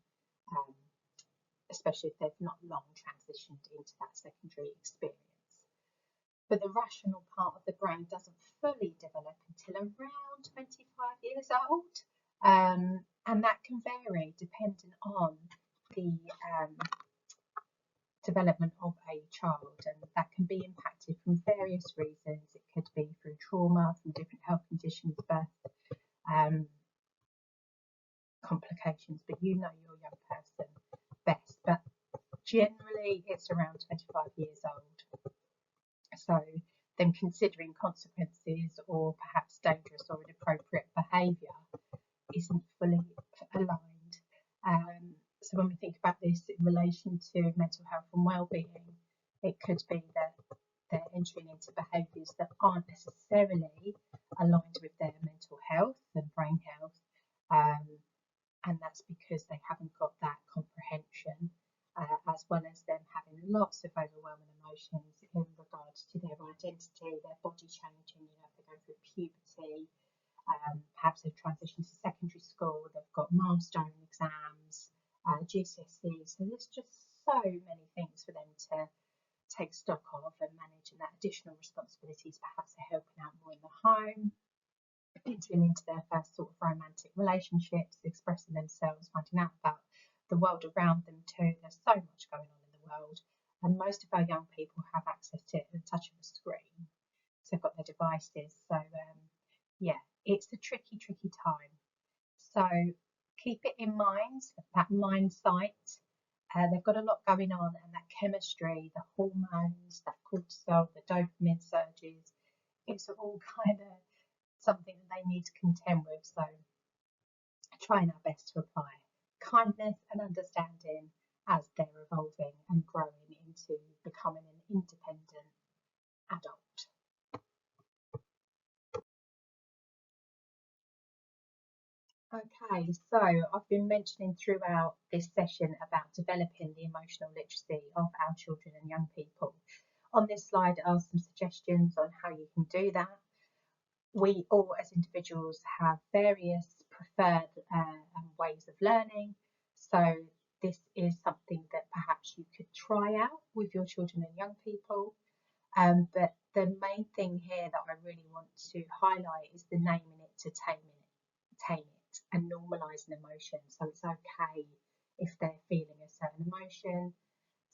especially if they've not long transitioned into that secondary experience. But the rational part of the brain doesn't fully develop until around 25 years old, and that can vary depending on the development of a child, and that can be impacted from various reasons. It could be through trauma, from different health conditions, birth complications, but you know your young person best. But generally it's around 25 years old. So then considering consequences or perhaps dangerous or inappropriate behaviour isn't fully aligned. So when we think about this in relation to mental health and wellbeing, it could be that they're entering into behaviours that aren't necessarily aligned with their mental health and brain health, and that's because they haven't got that comprehension, as well as them having lots of overwhelming emotions in regards to their identity, their body changing, if they go through puberty, perhaps they've transitioned to secondary school, they've got milestone exams, GCSEs, so there's just so many things for them to take stock of and manage, and that additional responsibilities, perhaps they're helping out more in the home, entering into their first sort of romantic relationships, expressing themselves, finding out about the world around them too. There's so much going on in the world, and most of our young people have access to it at the touch of a screen, so they've got their devices. So yeah, it's a tricky time. So keep it in mind, that mind sight. They've got a lot going on, and that chemistry, the hormones, that cortisol, the dopamine surges, it's all kind of something that they need to contend with. So trying our best to apply kindness and understanding as they're evolving and growing into becoming an independent adult. Okay, so I've been mentioning throughout this session about developing the emotional literacy of our children and young people. On this slide are some suggestions on how you can do that. We all as individuals have various preferred ways of learning, so this is something that perhaps you could try out with your children and young people. But the main thing here that I really want to highlight is the naming it to tame it and normalising emotion. So it's okay if they're feeling a certain emotion.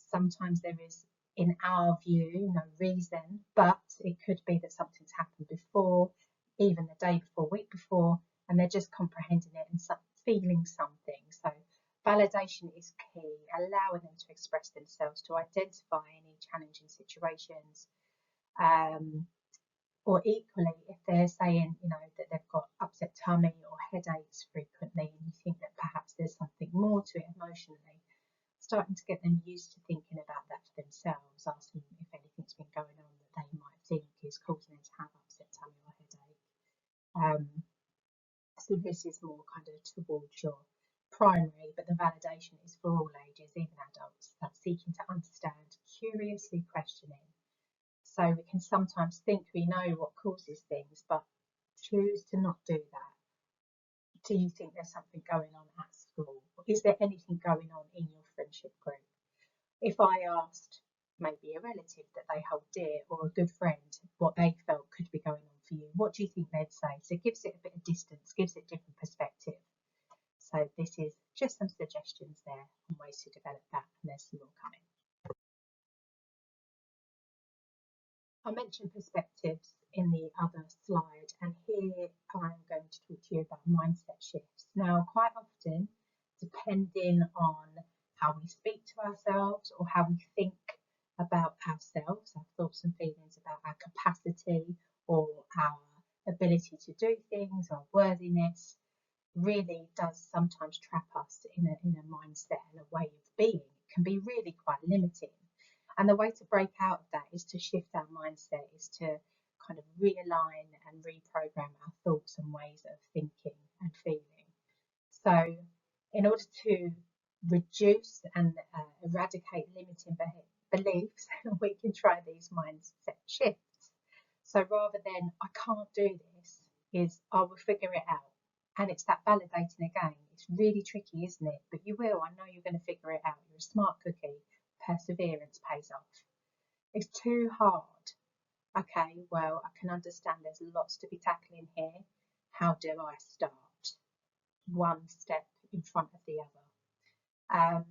Sometimes there is, in our view, no reason, but it could be that something's happened before, even the day before, week before, and they're just comprehending it and feeling something. So validation is key, allowing them to express themselves, to identify any challenging situations. Or equally, if they're saying, that they've got upset tummy or headaches frequently, and you think that perhaps there's something more to it emotionally, starting to get them used to thinking about that for themselves, asking if anything's been going on that they might think is causing them to have upset tummy or headache. So this is more kind of towards your primary, but the validation is for all ages, even adults. That's seeking to understand, curiously questioning. So we can sometimes think we know what causes things, but choose to not do that. Do you think there's something going on at school, Is there anything going on in your friendship group? If I asked maybe a relative that they hold dear or a good friend what they felt could be going on for you, what do you think they'd say? So it gives it a bit of distance, gives it different perspective. So this is just some suggestions there on ways to develop that, and there's some more coming. I mentioned perspectives in the other slide, and here I'm going to talk to you about mindset shifts. Now, quite often, depending on how we speak to ourselves or how we think about ourselves, our thoughts and feelings about our capacity or our ability to do things, our worthiness, really does sometimes trap us in a mindset and a way of being. It can be really quite limiting. And the way to break out of that is to shift our mindset, is to kind of realign and reprogram our thoughts and ways of thinking and feeling. So in order to reduce and eradicate limiting beliefs, we can try these mindset shifts. So rather than I can't do this, is I will figure it out. And it's that validating again. It's really tricky, isn't it? But you will. I know you're going to figure it out. You're a smart cookie. Perseverance pays off. It's too hard. Okay, well, I can understand there's lots to be tackling here. How do I start? One step in front of the other.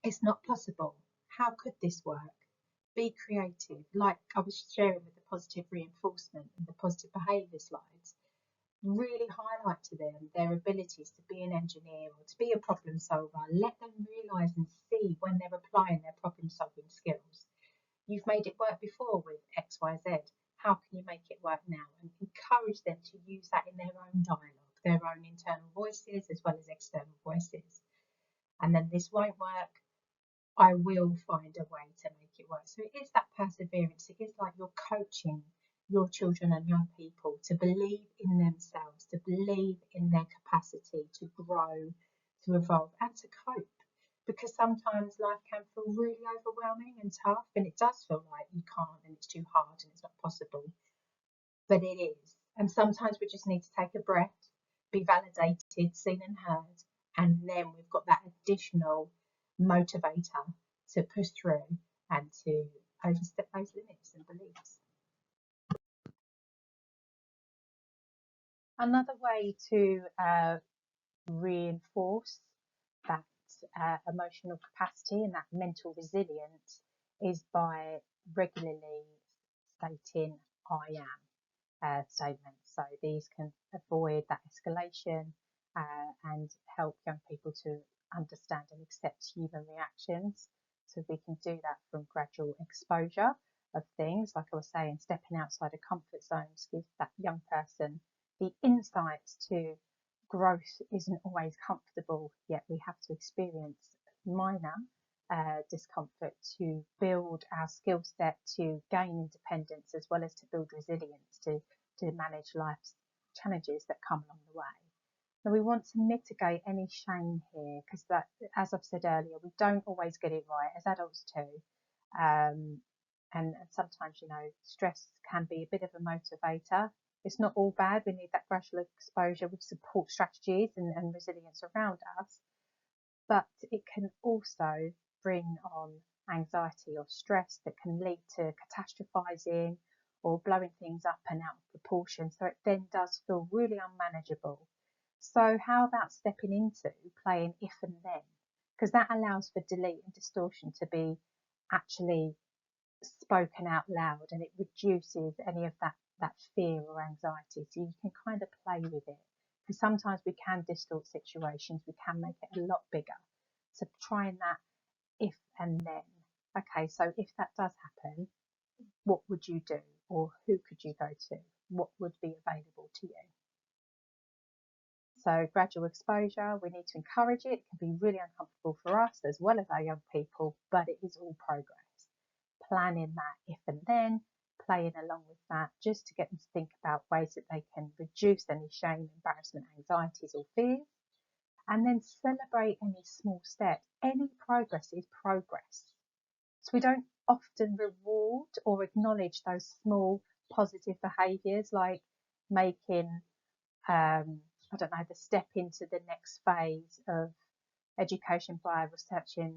It's not possible. How could this work? Be creative. Like I was sharing with the positive reinforcement and the positive behaviour slides, really highlight to them their abilities to be an engineer or to be a problem solver. Let them realise and see when they're applying their problem solving skills. You've made it work before with X, Y, Z. How can you make it work now? And encourage them to use that in their own dialogue, their own internal voices as well as external voices. And then this won't work. I will find a way to make it work. So it is that perseverance. It is like you're coaching your children and young people to believe in themselves, to believe in their capacity to grow, to evolve, and to cope. Because sometimes life can feel really overwhelming and tough, and it does feel like you can't and it's too hard and it's not possible. But it is. And sometimes we just need to take a breath, be validated, seen and heard, and then we've got that additional motivator to push through and to overstep those limits and beliefs. Another way to reinforce that emotional capacity and that mental resilience is by regularly stating I am statements. So these can avoid that escalation and help young people to understand and accept human reactions. So we can do that from gradual exposure of things, like I was saying, stepping outside of comfort zones gives that young person the insights to growth isn't always comfortable, yet we have to experience minor discomfort to build our skill set, to gain independence, as well as to build resilience, to manage life's challenges that come along the way. So we want to mitigate any shame here, because that, as I've said earlier, we don't always get it right as adults too. And sometimes, you know, stress can be a bit of a motivator. It's not all bad. We need that gradual exposure with support strategies and resilience around us. But it can also bring on anxiety or stress that can lead to catastrophizing or blowing things up and out of proportion. So it then does feel really unmanageable. So how about stepping into playing if and then? Because that allows for delete and distortion to be actually spoken out loud, and it reduces any of that fear or anxiety. So you can kind of play with it, because sometimes we can distort situations, we can make it a lot bigger. So trying that if and then. Okay, so if that does happen, what would you do, or who could you go to? What would be available to you? So gradual exposure, we need to encourage it. It can be really uncomfortable for us as well as our young people, but it is all progress. Planning that if and then, playing along with that, just to get them to think about ways that they can reduce any shame, embarrassment, anxieties or fears, and then celebrate any small steps. Any progress is progress. So we don't often reward or acknowledge those small positive behaviours, like making, I don't know, the step into the next phase of education by researching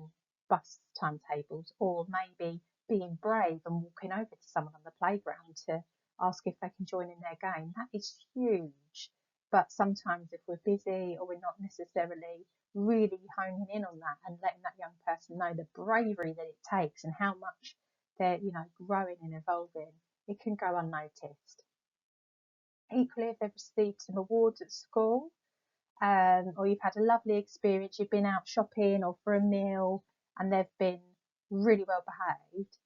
bus timetables, or maybe being brave and walking over to someone on the playground to ask if they can join in their game. That is huge. But sometimes if we're busy or we're not necessarily really honing in on that and letting that young person know the bravery that it takes and how much they're, growing and evolving, it can go unnoticed. Equally, if they've received some awards at school, or you've had a lovely experience, you've been out shopping or for a meal and they've been really well behaved,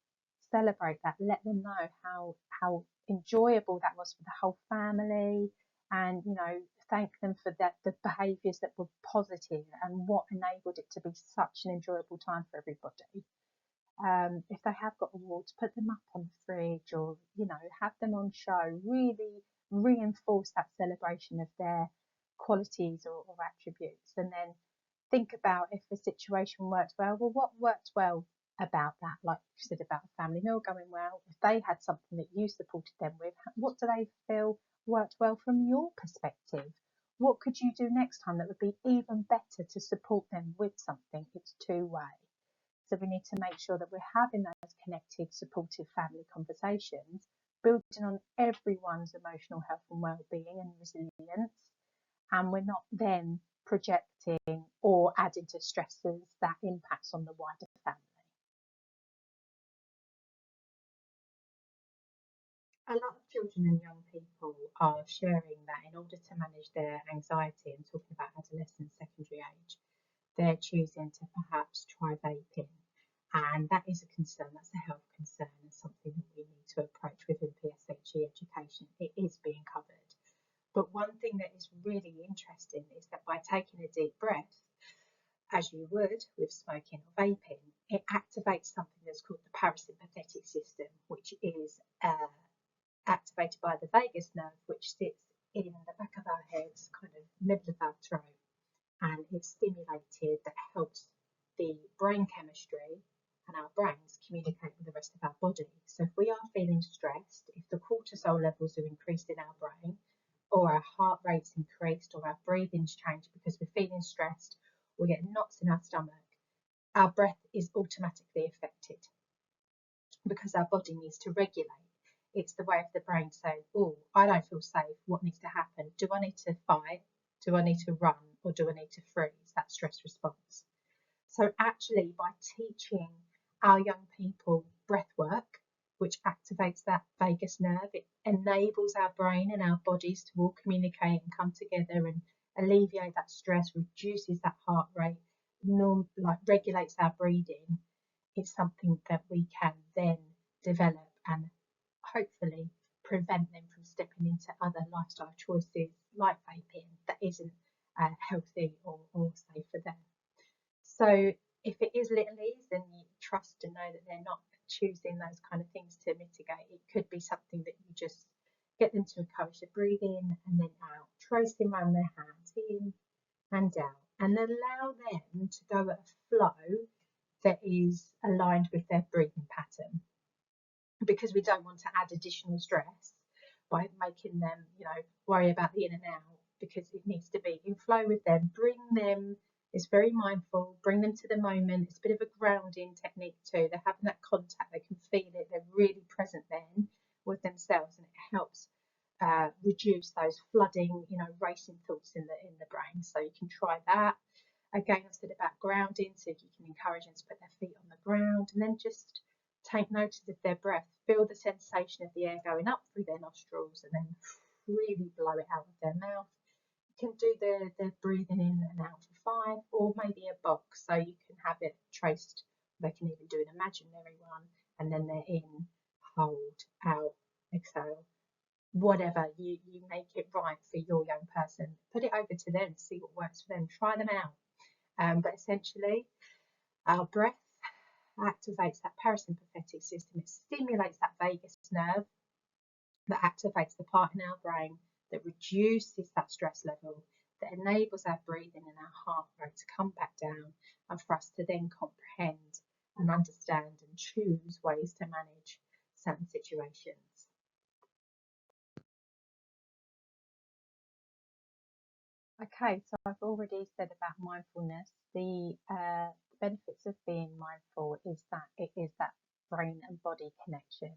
celebrate that, let them know how enjoyable that was for the whole family, and thank them for the behaviours that were positive and what enabled it to be such an enjoyable time for everybody. If they have got awards, put them up on the fridge, or have them on show. Really reinforce that celebration of their qualities or attributes, and then think about if the situation worked well. Well, what worked well about that? Like you said about a family meal going well, if they had something that you supported them with, what do they feel worked well from your perspective? What could you do next time that would be even better to support them with something? It's two-way. So we need to make sure that we're having those connected, supportive family conversations, building on everyone's emotional health and well-being and resilience, and we're not then projecting or adding to stresses that impacts on the wider family. A lot of children and young people are sharing that in order to manage their anxiety, and talking about adolescent secondary age, they're choosing to perhaps try vaping. And that is a concern, that's a health concern, and something that we need to approach within PSHE education. It is being covered. But one thing that is really interesting is that by taking a deep breath, as you would with smoking or vaping, it activates something that's called the parasympathetic system, which is activated by the vagus nerve, which sits in the back of our heads, kind of middle of our throat, and it's stimulated. That helps the brain chemistry and our brains communicate with the rest of our body. So if we are feeling stressed, if the cortisol levels are increased in our brain, or our heart rate's increased, or our breathing's changed because we're feeling stressed, we get knots in our stomach, our breath is automatically affected because our body needs to regulate. It's the way of the brain saying, oh, I don't feel safe, what needs to happen? Do I need to fight? Do I need to run? Or do I need to freeze? That stress response. So actually, by teaching our young people breath work, which activates that vagus nerve, it enables our brain and our bodies to all communicate and come together and alleviate that stress, reduces that heart rate, regulates our breathing. It's something that we can then develop and hopefully prevent them from stepping into other lifestyle choices like vaping that isn't healthy or safe for them. So if it is littlies, then you trust and know that they're not choosing those kind of things to mitigate. It could be something that you just get them to encourage the breathe in and then out, tracing around their hands in and out, and allow them to go at a flow that is aligned with their breathing pattern, because we don't want to add additional stress by making them, worry about the in and out, because it needs to be in flow with them. Bring them, it's very mindful, bring them to the moment. It's a bit of a grounding technique too. They're having that contact, they can feel it, they're really present then with themselves, and it helps reduce those flooding, racing thoughts in the brain. So you can try that. Again, I've said about grounding, so you can encourage them to put their feet on the ground, and then just take notice of their breath. Feel the sensation of the air going up through their nostrils and then really blow it out of their mouth. You can do the breathing in and out for 5, or maybe a box, so you can have it traced. They can even do an imaginary one, and then they're in, hold, out, exhale. Whatever you make it right for your young person, put it over to them, see what works for them, try them out. But essentially, our breath activates that parasympathetic system. It stimulates that vagus nerve that activates the part in our brain that reduces that stress level, that enables our breathing and our heart rate to come back down, and for us to then comprehend and understand and choose ways to manage certain situations. Okay, so I've already said about mindfulness. The benefits of being mindful is that it is that brain and body connection.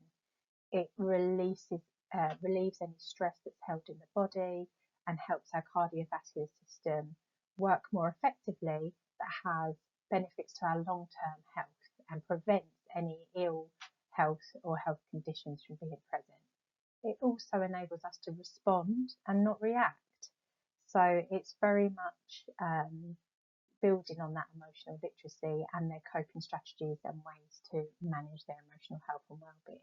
It relieves any stress that's held in the body and helps our cardiovascular system work more effectively. That has benefits to our long-term health and prevents any ill health or health conditions from being present. It also enables us to respond and not react. So it's very much building on that emotional literacy and their coping strategies and ways to manage their emotional health and well-being.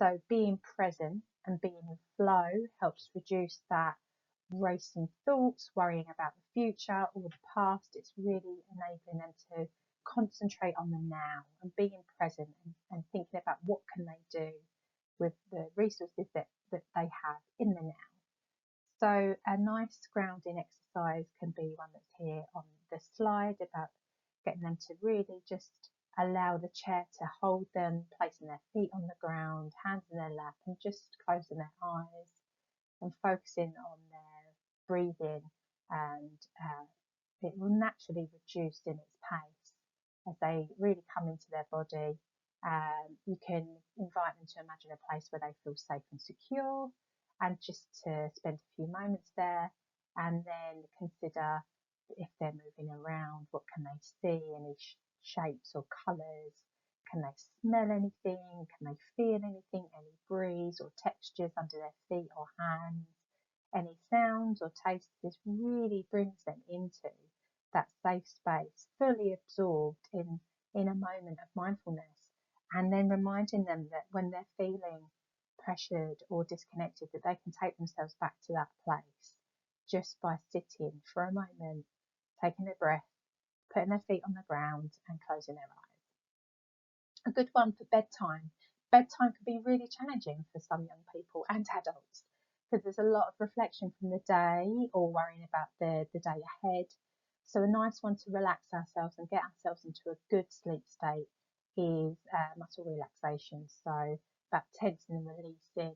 So being present and being in flow helps reduce that racing thoughts, worrying about the future or the past. It's really enabling them to concentrate on the now and being present and thinking about what can they do with the resources that they have in the now. So a nice grounding exercise can be one that's here on the slide about getting them to really just allow the chair to hold them, placing their feet on the ground, hands in their lap, and just closing their eyes and focusing on their breathing, and it will naturally reduce in its pace as they really come into their body. You can invite them to imagine a place where they feel safe and secure, and just to spend a few moments there, and then consider if they're moving around, what can they see, any shapes or colours, can they smell anything, can they feel anything, any breeze or textures under their feet or hands, any sounds or tastes. This really brings them into that safe space, fully absorbed in a moment of mindfulness, and then reminding them that when they're feeling pressured or disconnected, that they can take themselves back to that place just by sitting for a moment, taking a breath, putting their feet on the ground and closing their eyes. A good one for bedtime. Bedtime can be really challenging for some young people and adults because there's a lot of reflection from the day or worrying about the day ahead. So a nice one to relax ourselves and get ourselves into a good sleep state is muscle relaxation. So about tensing and releasing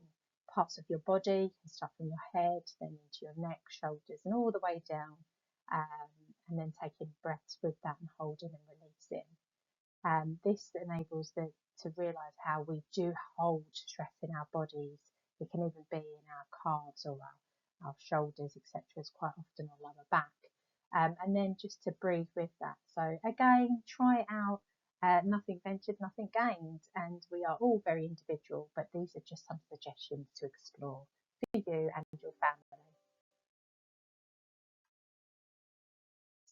parts of your body, stuff from your head, then into your neck, shoulders, and all the way down, and then taking breaths with that and holding and releasing. This enables them to realise how we do hold stress in our bodies. It can even be in our calves or our shoulders, etc., as quite often our lower back. And then just to breathe with that. So again, try it out. Nothing ventured, nothing gained. And we are all very individual, but these are just some suggestions to explore for you and your family.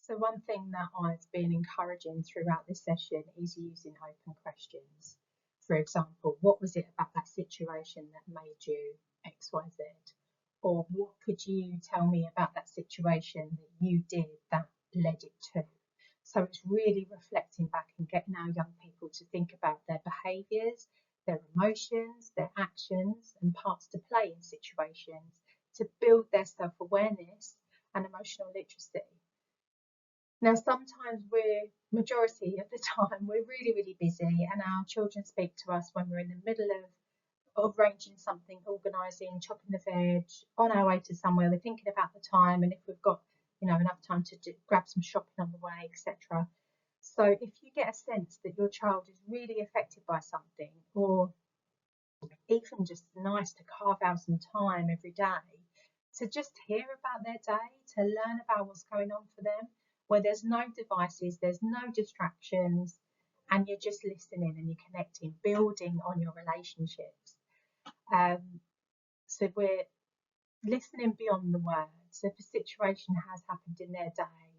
So one thing that I've been encouraging throughout this session is using open questions. For example, what was it about that situation that made you XYZ? Or what could you tell me about that situation that you did that led it to? So it's really reflecting back and getting our young people to think about their behaviours, their emotions, their actions and parts to play in situations to build their self-awareness and emotional literacy. Now, sometimes majority of the time, we're really, really busy, and our children speak to us when we're in the middle of arranging something, organising, chopping the veg, on our way to somewhere. We're thinking about the time, and if we've got, enough time to grab some shopping on the way, etc. So, if you get a sense that your child is really affected by something, or even just nice to carve out some time every day to just hear about their day, to learn about what's going on for them, where there's no devices, there's no distractions, and you're just listening and you're connecting, building on your relationships. So we're listening beyond the words. If a situation has happened in their day,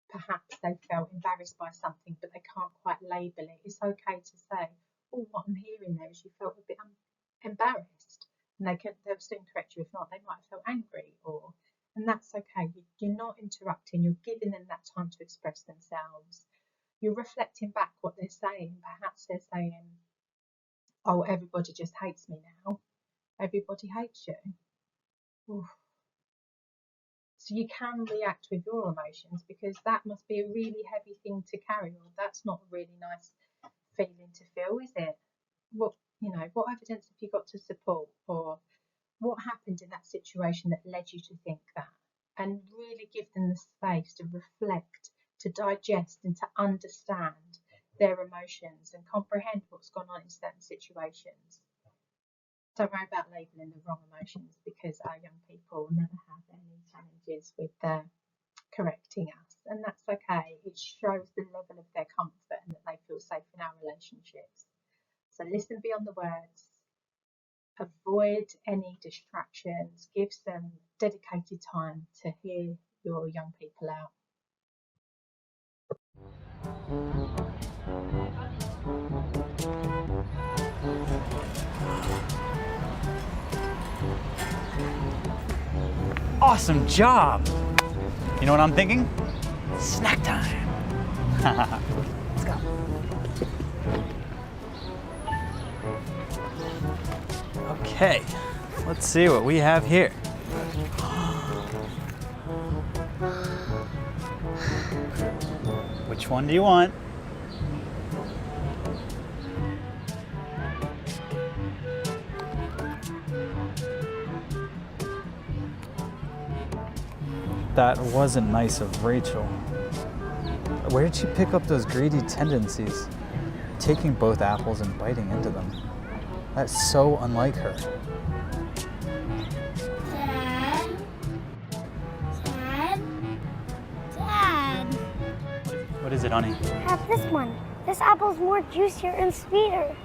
perhaps they felt embarrassed by something, but they can't quite label it. It's okay to say, "Oh, what I'm hearing there is you felt a bit embarrassed," and they'll soon correct you. If not, they might have felt angry, and that's okay. You're not interrupting. You're giving them that time to express themselves. You're reflecting back what they're saying. Perhaps they're saying, "Oh, everybody just hates me now." Everybody hates you. Oof. So you can react with your emotions, because that must be a really heavy thing to carry, or that's not a really nice feeling to feel, is it? What evidence have you got to support, or what happened in that situation that led you to think that? and really give them the space to reflect, to digest and to understand their emotions and comprehend what's gone on in certain situations. Don't worry about labelling the wrong emotions, because our young people never have any challenges with correcting us, and that's okay. It shows the level of their comfort and that they feel safe in our relationships. So listen beyond the words, avoid any distractions, give some dedicated time to hear your young people out. Awesome job! You know what I'm thinking? Snack time! Let's go. Okay, let's see what we have here. Which one do you want? That wasn't nice of Rachel. Where did she pick up those greedy tendencies? Taking both apples and biting into them. That's so unlike her. Dad? Dad? Dad? What is it, honey? Have this one. This apple's more juicier and sweeter.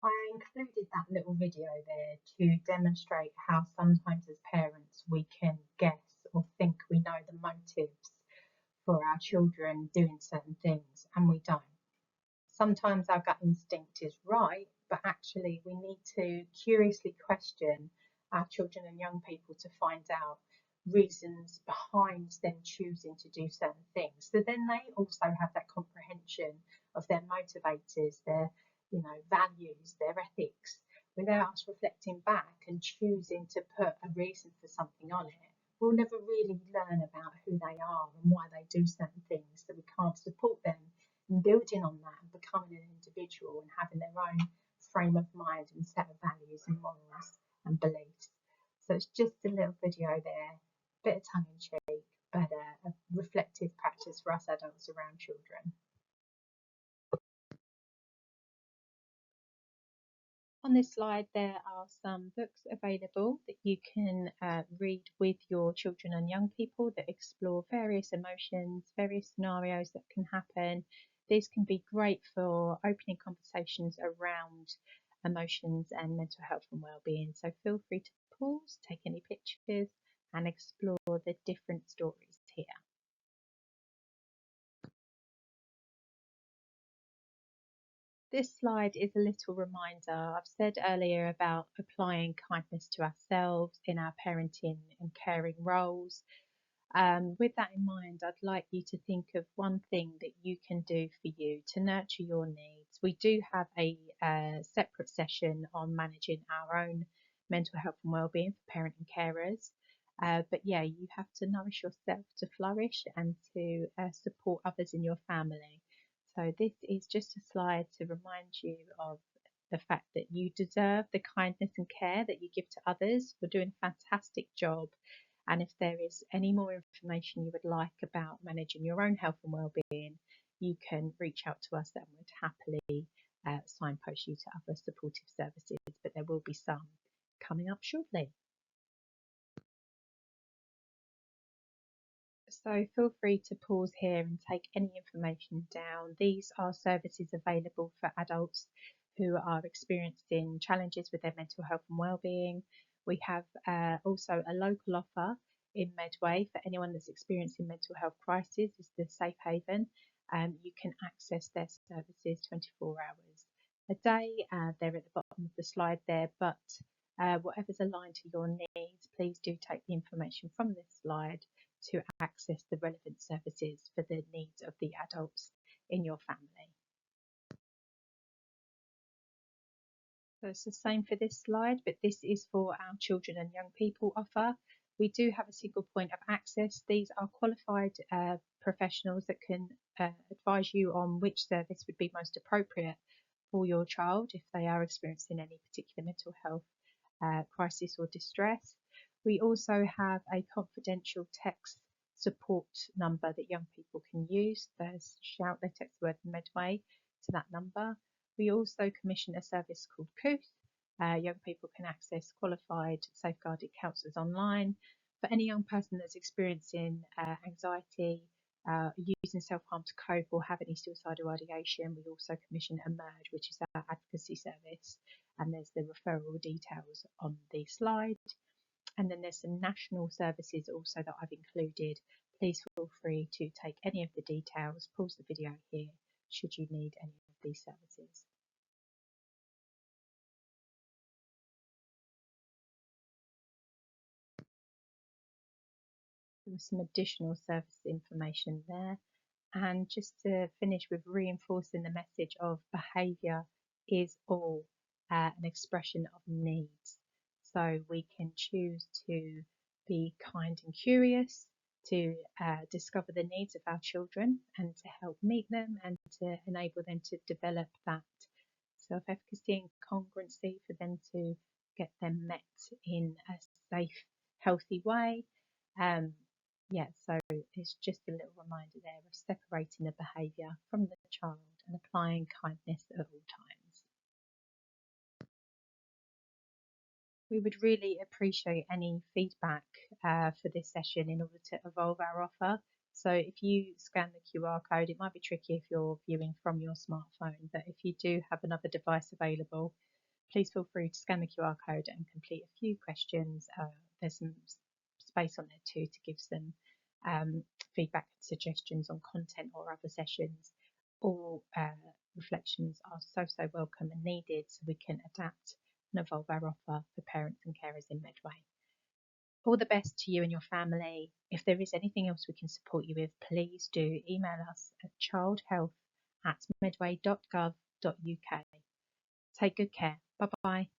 I included that little video there to demonstrate how sometimes as parents we can guess or think we know the motives for our children doing certain things, and we don't. Sometimes our gut instinct is right, but actually we need to curiously question our children and young people to find out reasons behind them choosing to do certain things. So then they also have that comprehension of their motivators, their values, their ethics, without us reflecting back and choosing to put a reason for something on it. We'll never really learn about who they are and why they do certain things, so we can't support them in building on that and becoming an individual and having their own frame of mind and set of values and morals and beliefs. So it's just a little video there, bit of tongue in cheek, but a reflective practice for us adults around children. On this slide, there are some books available that you can read with your children and young people that explore various emotions, various scenarios that can happen. These can be great for opening conversations around emotions and mental health and well-being. So feel free to pause, take any pictures, and explore the different stories here. This slide is a little reminder. I've said earlier about applying kindness to ourselves in our parenting and caring roles. With that in mind, I'd like you to think of one thing that you can do for you to nurture your needs. We do have a separate session on managing our own mental health and wellbeing for parent and carers. But yeah, you have to nourish yourself to flourish and to support others in your family. So this is just a slide to remind you of the fact that you deserve the kindness and care that you give to others. You're doing a fantastic job. And if there is any more information you would like about managing your own health and wellbeing, you can reach out to us and we'd happily signpost you to other supportive services, but there will be some coming up shortly. So feel free to pause here and take any information down. These are services available for adults who are experiencing challenges with their mental health and wellbeing. We have also a local offer in Medway for anyone that's experiencing mental health crisis. It's the Safe Haven. You can access their services 24 hours a day. They're at the bottom of the slide there, but whatever's aligned to your needs, please do take the information from this slide to access the relevant services for the needs of the adults in your family. So it's the same for this slide, but this is for our children and young people offer. We do have a single point of access. These are qualified professionals that can advise you on which service would be most appropriate for your child if they are experiencing any particular mental health crisis or distress. We also have a confidential text support number that young people can use. There's shout, they text the word Medway to that number. We also commission a service called Cooth. Young people can access qualified safeguarded counsellors online. For any young person that's experiencing anxiety, using self-harm to cope, or have any suicidal ideation, we also commission Emerge, which is our advocacy service, and there's the referral details on the slide. And then there's some national services also that I've included. Please feel free to take any of the details, pause the video here should you need any of these services. There was some additional service information there. And just to finish with reinforcing the message of behaviour is all an expression of needs. So we can choose to be kind and curious, to discover the needs of our children and to help meet them and to enable them to develop that self-efficacy and congruency for them to get them met in a safe, healthy way. Yeah, so it's just a little reminder there of separating the behaviour from the child and applying kindness at all times. We would really appreciate any feedback for this session in order to evolve our offer. So if you scan the QR code, it might be tricky if you're viewing from your smartphone, but if you do have another device available, please feel free to scan the QR code and complete a few questions. There's some space on there too to give some feedback and suggestions on content or other sessions. All reflections are so welcome and needed so we can adapt and evolve our offer for parents and carers in Medway. All the best to you and your family. If there is anything else we can support you with, please do email us at childhealth@medway.gov.uk. Take good care. Bye bye.